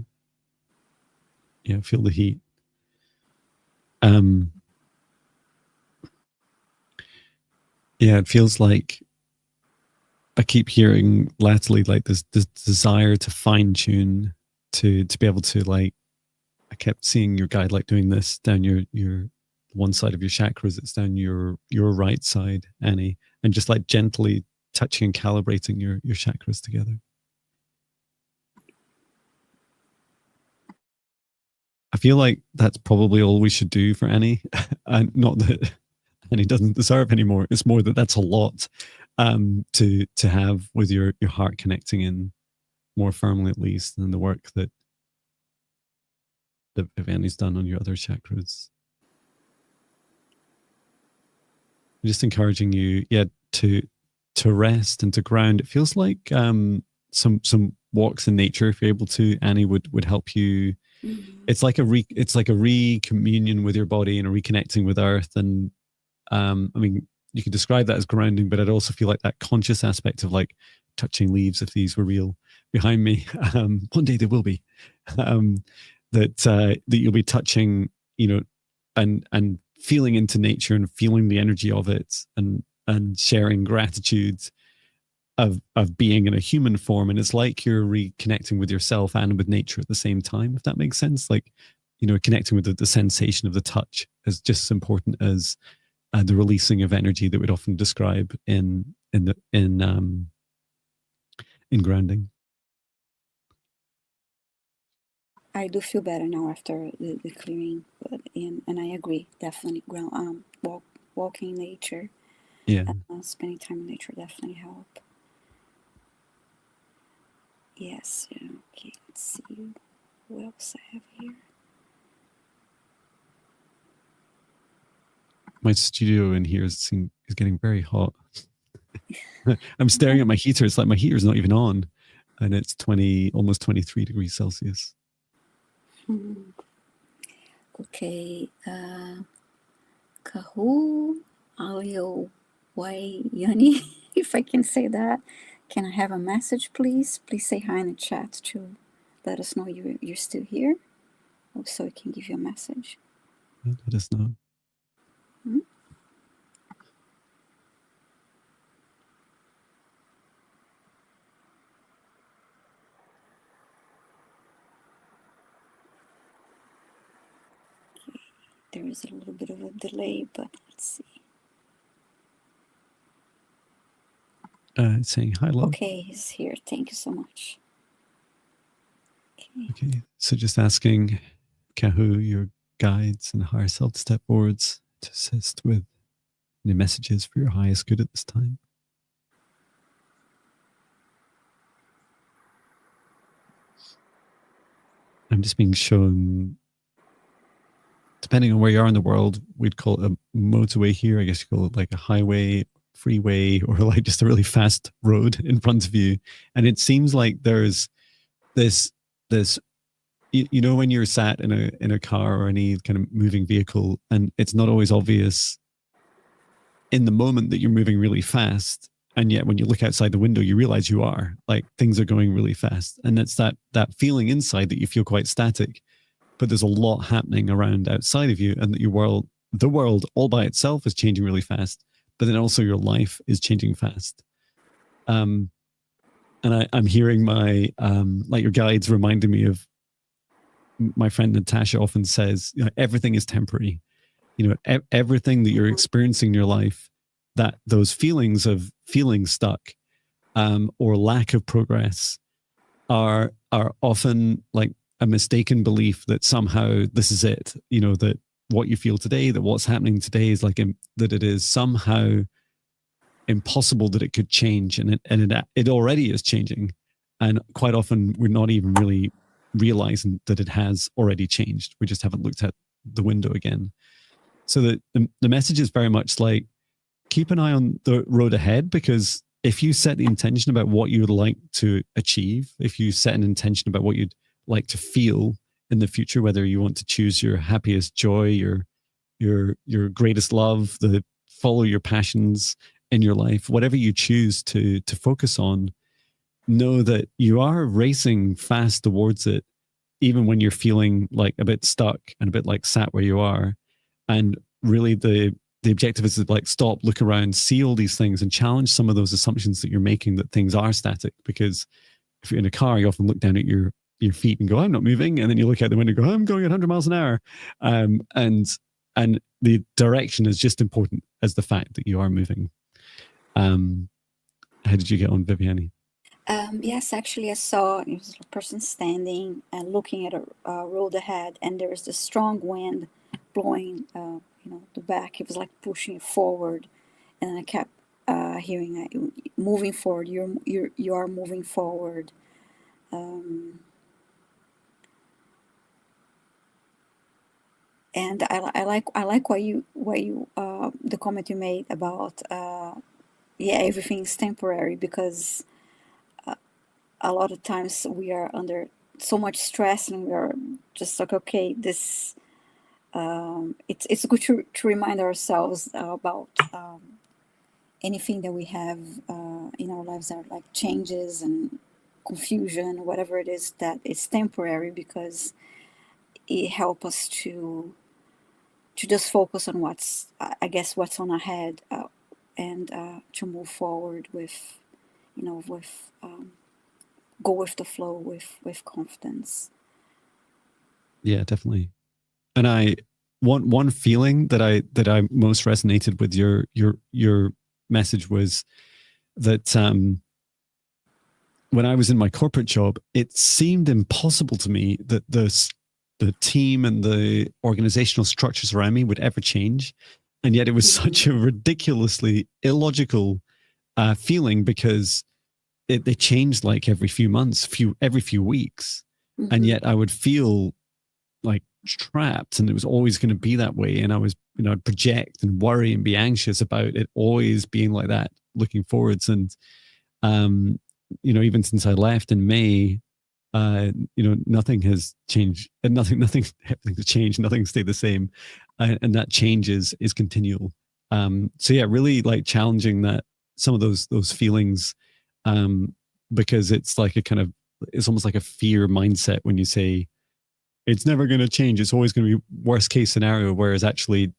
Yeah, feel the heat. Yeah, it feels like I keep hearing latterly like this desire to fine tune, to be able to, like, I kept seeing your guide like doing this down your one side of your chakras. It's down your right side, Annie, and just like gently touching and calibrating your chakras together. I feel like that's probably all we should do for Annie. And not that Annie doesn't deserve anymore. It's more that that's a lot to have with your heart connecting in more firmly, at least, than the work that Annie's done on your other chakras. I'm just encouraging you, to rest and to ground. It feels like some walks in nature, if you're able to, Annie, would help you. Mm-hmm. It's like a recommunion with your body and a reconnecting with earth. And I mean, you could describe that as grounding, but I'd also feel like that conscious aspect of like touching leaves, if these were real behind me. One day they will be. That you'll be touching, and feeling into nature and feeling the energy of it, and sharing gratitude of being in a human form. And it's like you're reconnecting with yourself and with nature at the same time, if that makes sense. Like, connecting with the sensation of the touch is just as important as the releasing of energy that we'd often describe in grounding. I do feel better now after the clearing, and I agree, definitely walking in nature, spending time in nature definitely help. Yes. Okay, let's see what else I have here. My studio in here is getting very hot. I'm staring at my heater. It's like my heater's not even on, and it's almost 23 degrees Celsius. Okay. Kahu Alio Wayani, if I can say that. Can I have a message, please? Please say hi in the chat to let us know you're still here, so we can give you a message. Let us know. Hmm? Okay. There is a little bit of a delay, but let's see. It's saying hi, love. Okay, he's here. Thank you so much. Okay, so just asking Kahu, your guides and higher self to step forwards to assist with any messages for your highest good at this time. I'm just being shown, depending on where you are in the world, we'd call it a motorway here. I guess you call it like a highway, freeway, or like just a really fast road in front of you. And it seems like there's this when you're sat in a car or any kind of moving vehicle, and it's not always obvious in the moment that you're moving really fast, and yet when you look outside the window you realize you are, like, things are going really fast, and it's that feeling inside that you feel quite static, but there's a lot happening around outside of you, and that the world all by itself is changing really fast, but then also your life is changing fast. And I'm hearing my like your guides reminding me of my friend Natasha often says, everything is temporary. Everything that you're experiencing in your life, that those feelings of feeling stuck or lack of progress are often like a mistaken belief that somehow this is it. That what you feel today, that what's happening today is like that it is somehow impossible that it could change, and it already is changing, and quite often we're not even really realizing that it has already changed. We just haven't looked at the window again. So that the message is very much like, keep an eye on the road ahead, because if you set the intention about what you would like to achieve, if you set an intention about what you'd like to feel in the future, whether you want to choose your happiest joy, your greatest love, the follow your passions in your life, whatever you choose to focus on, know that you are racing fast towards it, even when you're feeling like a bit stuck and a bit like sat where you are. And really the objective is to like stop, look around, see all these things and challenge some of those assumptions that you're making that things are static. Because if you're in a car, you often look down at your feet and go, I'm not moving. And then you look out the window and go, I'm going at 100 miles an hour. And the direction is just important as the fact that you are moving. How did you get on, Viviane? Yes, actually, I saw it was a person standing and looking at a road ahead, and there was this strong wind blowing, the back. It was like pushing it forward, and I kept hearing it, moving forward. You are moving forward. And I like what you the comment you made about everything's temporary, because a lot of times we are under so much stress and we are just like, okay, this it's good to remind ourselves about anything that we have in our lives that are like changes and confusion, whatever it is, that it's temporary, because it helps us to just focus on what's on ahead, and to move forward with go with the flow with confidence. Yeah, definitely. And one feeling that I most resonated with your message was that when I was in my corporate job, it seemed impossible to me that the team and the organizational structures around me would ever change. And yet it was such a ridiculously illogical feeling, because they changed like every few months, every few weeks. Mm-hmm. And yet I would feel like trapped, and it was always going to be that way. And I was, I'd project and worry and be anxious about it always being like that, looking forwards. And, even since I left in May, nothing has changed, and everything's changed, nothing stayed the same. And that change is continual. So yeah, really like challenging that, some of those feelings, because it's like it's almost like a fear mindset when you say it's never going to change, it's always going to be worst case scenario, whereas actually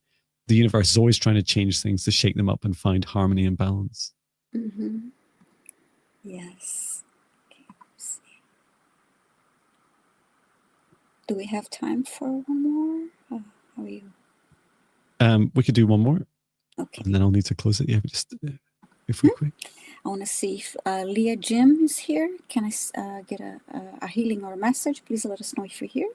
the universe is always trying to change things to shake them up and find harmony and balance. Mm-hmm. Yes. Okay, let's see. Do we have time for one more? How are you? We could do one more. Okay. And then I'll need to close it. Yeah, just if we're quick. I want to see if Leah Jim is here. Can I get a healing or a message? Please let us know if you're here.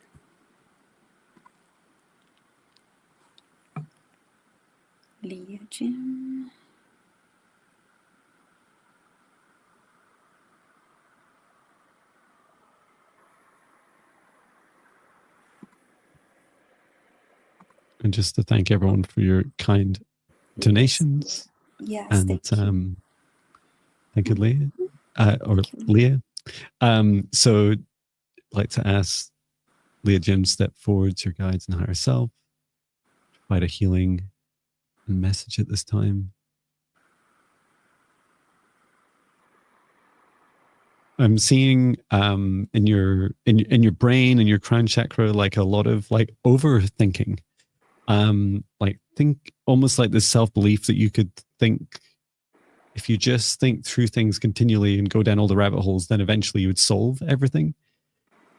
Leah Jim. And just to thank everyone for your kind donations. Yes, and thank you, Leah. Leah. So I'd like to ask Leah Jim, step forward to your guides and higher self, provide a healing message at this time. I'm seeing in your brain and your crown chakra like a lot of like overthinking. Like think almost like this self-belief that you could think, if you just think through things continually and go down all the rabbit holes, then eventually you would solve everything.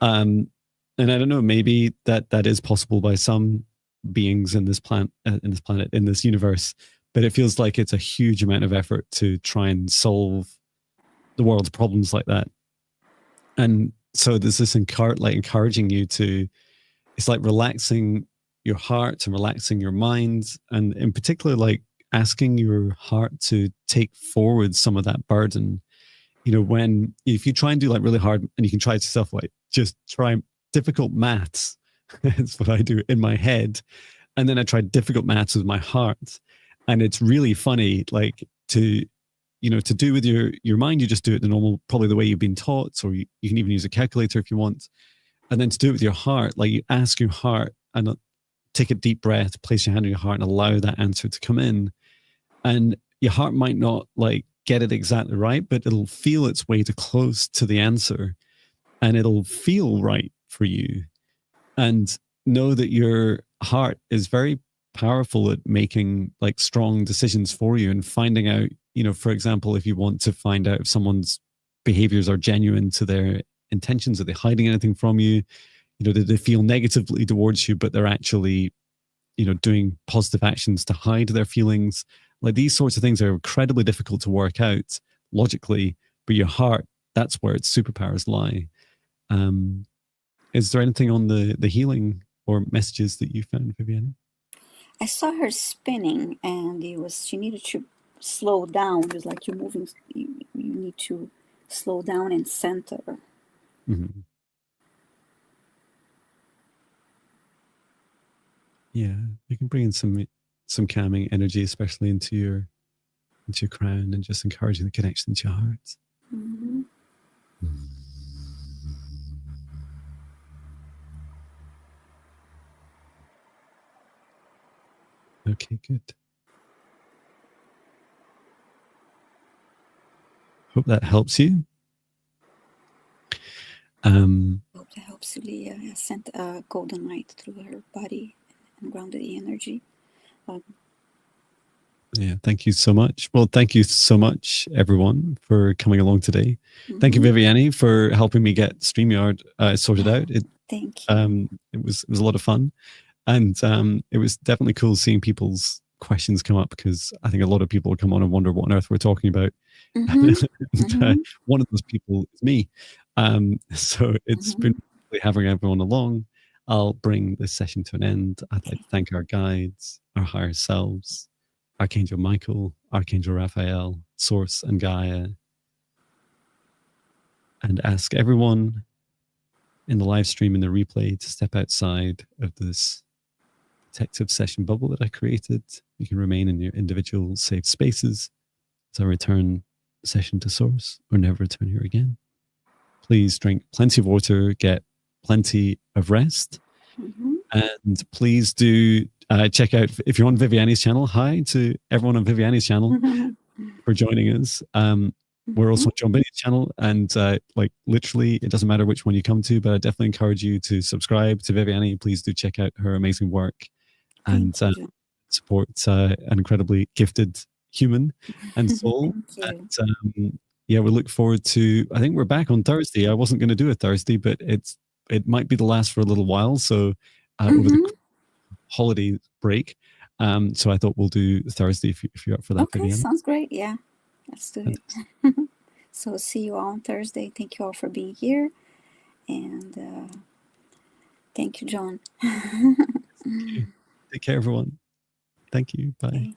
And I don't know, maybe that is possible by some beings in this planet, in this universe, but it feels like it's a huge amount of effort to try and solve the world's problems like that. And so there's this encouraging you to, it's like relaxing your heart and relaxing your mind, and in particular, like asking your heart to take forward some of that burden. If you try and do like really hard, and you can try it yourself, like just try difficult maths. That's what I do in my head. And then I try difficult maths with my heart. And it's really funny, like to do with your mind, you just do it the normal, probably the way you've been taught. So you can even use a calculator if you want. And then to do it with your heart, like you ask your heart and take a deep breath, place your hand on your heart and allow that answer to come in. and your heart might not like get it exactly right, but it'll feel its way to close to the answer, and it'll feel right for you. And know that your heart is very powerful at making like strong decisions for you and finding out, for example, if you want to find out if someone's behaviors are genuine to their intentions, are they hiding anything from you? Did they feel negatively towards you, but they're actually, doing positive actions to hide their feelings? Like these sorts of things are incredibly difficult to work out logically, but your heart, that's where its superpowers lie. Is there anything on the healing or messages that you found, Viviane? I saw her spinning, and she needed to slow down. It was like you're moving, you need to slow down and center. Mm-hmm. Yeah, you can bring in some calming energy, especially into your crown, and just encouraging the connection to your heart. Mm-hmm. Okay, good. Hope that helps you. Hope that helps you, Leah. I sent a golden light through her body and grounded the energy. Yeah, thank you so much. Well, thank you so much, everyone, for coming along today. Mm-hmm. Thank you, Viviane, for helping me get StreamYard sorted out. Thank you. It was a lot of fun, and it was definitely cool seeing people's questions come up, because I think a lot of people come on and wonder what on earth we're talking about. Mm-hmm. And, one of those people is me. So it's been really having everyone along. I'll bring this session to an end. I'd like to thank our guides, our higher selves, Archangel Michael, Archangel Raphael, Source, and Gaia, and ask everyone in the live stream and the replay to step outside of this protective session bubble that I created. You can remain in your individual safe spaces as I return the session to Source, or never return here again. Please drink plenty of water, get plenty of rest, and please do check out, if you're on Viviane's channel, hi to everyone on Viviane's channel for joining us. We're also on John Benny's channel, and like literally, it doesn't matter which one you come to, but I definitely encourage you to subscribe to Viviane. Please do check out her amazing work and support an incredibly gifted human and soul. And yeah, we look forward to, I think we're back on Thursday. I wasn't going to do a Thursday, but it might be the last for a little while. So over the holiday break. So I thought we'll do Thursday if you're up for that. Okay, Viviane. Sounds great. Yeah, let's do it. So see you all on Thursday. Thank you all for being here. And thank you, John. Take care, everyone. Thank you. Bye. Okay.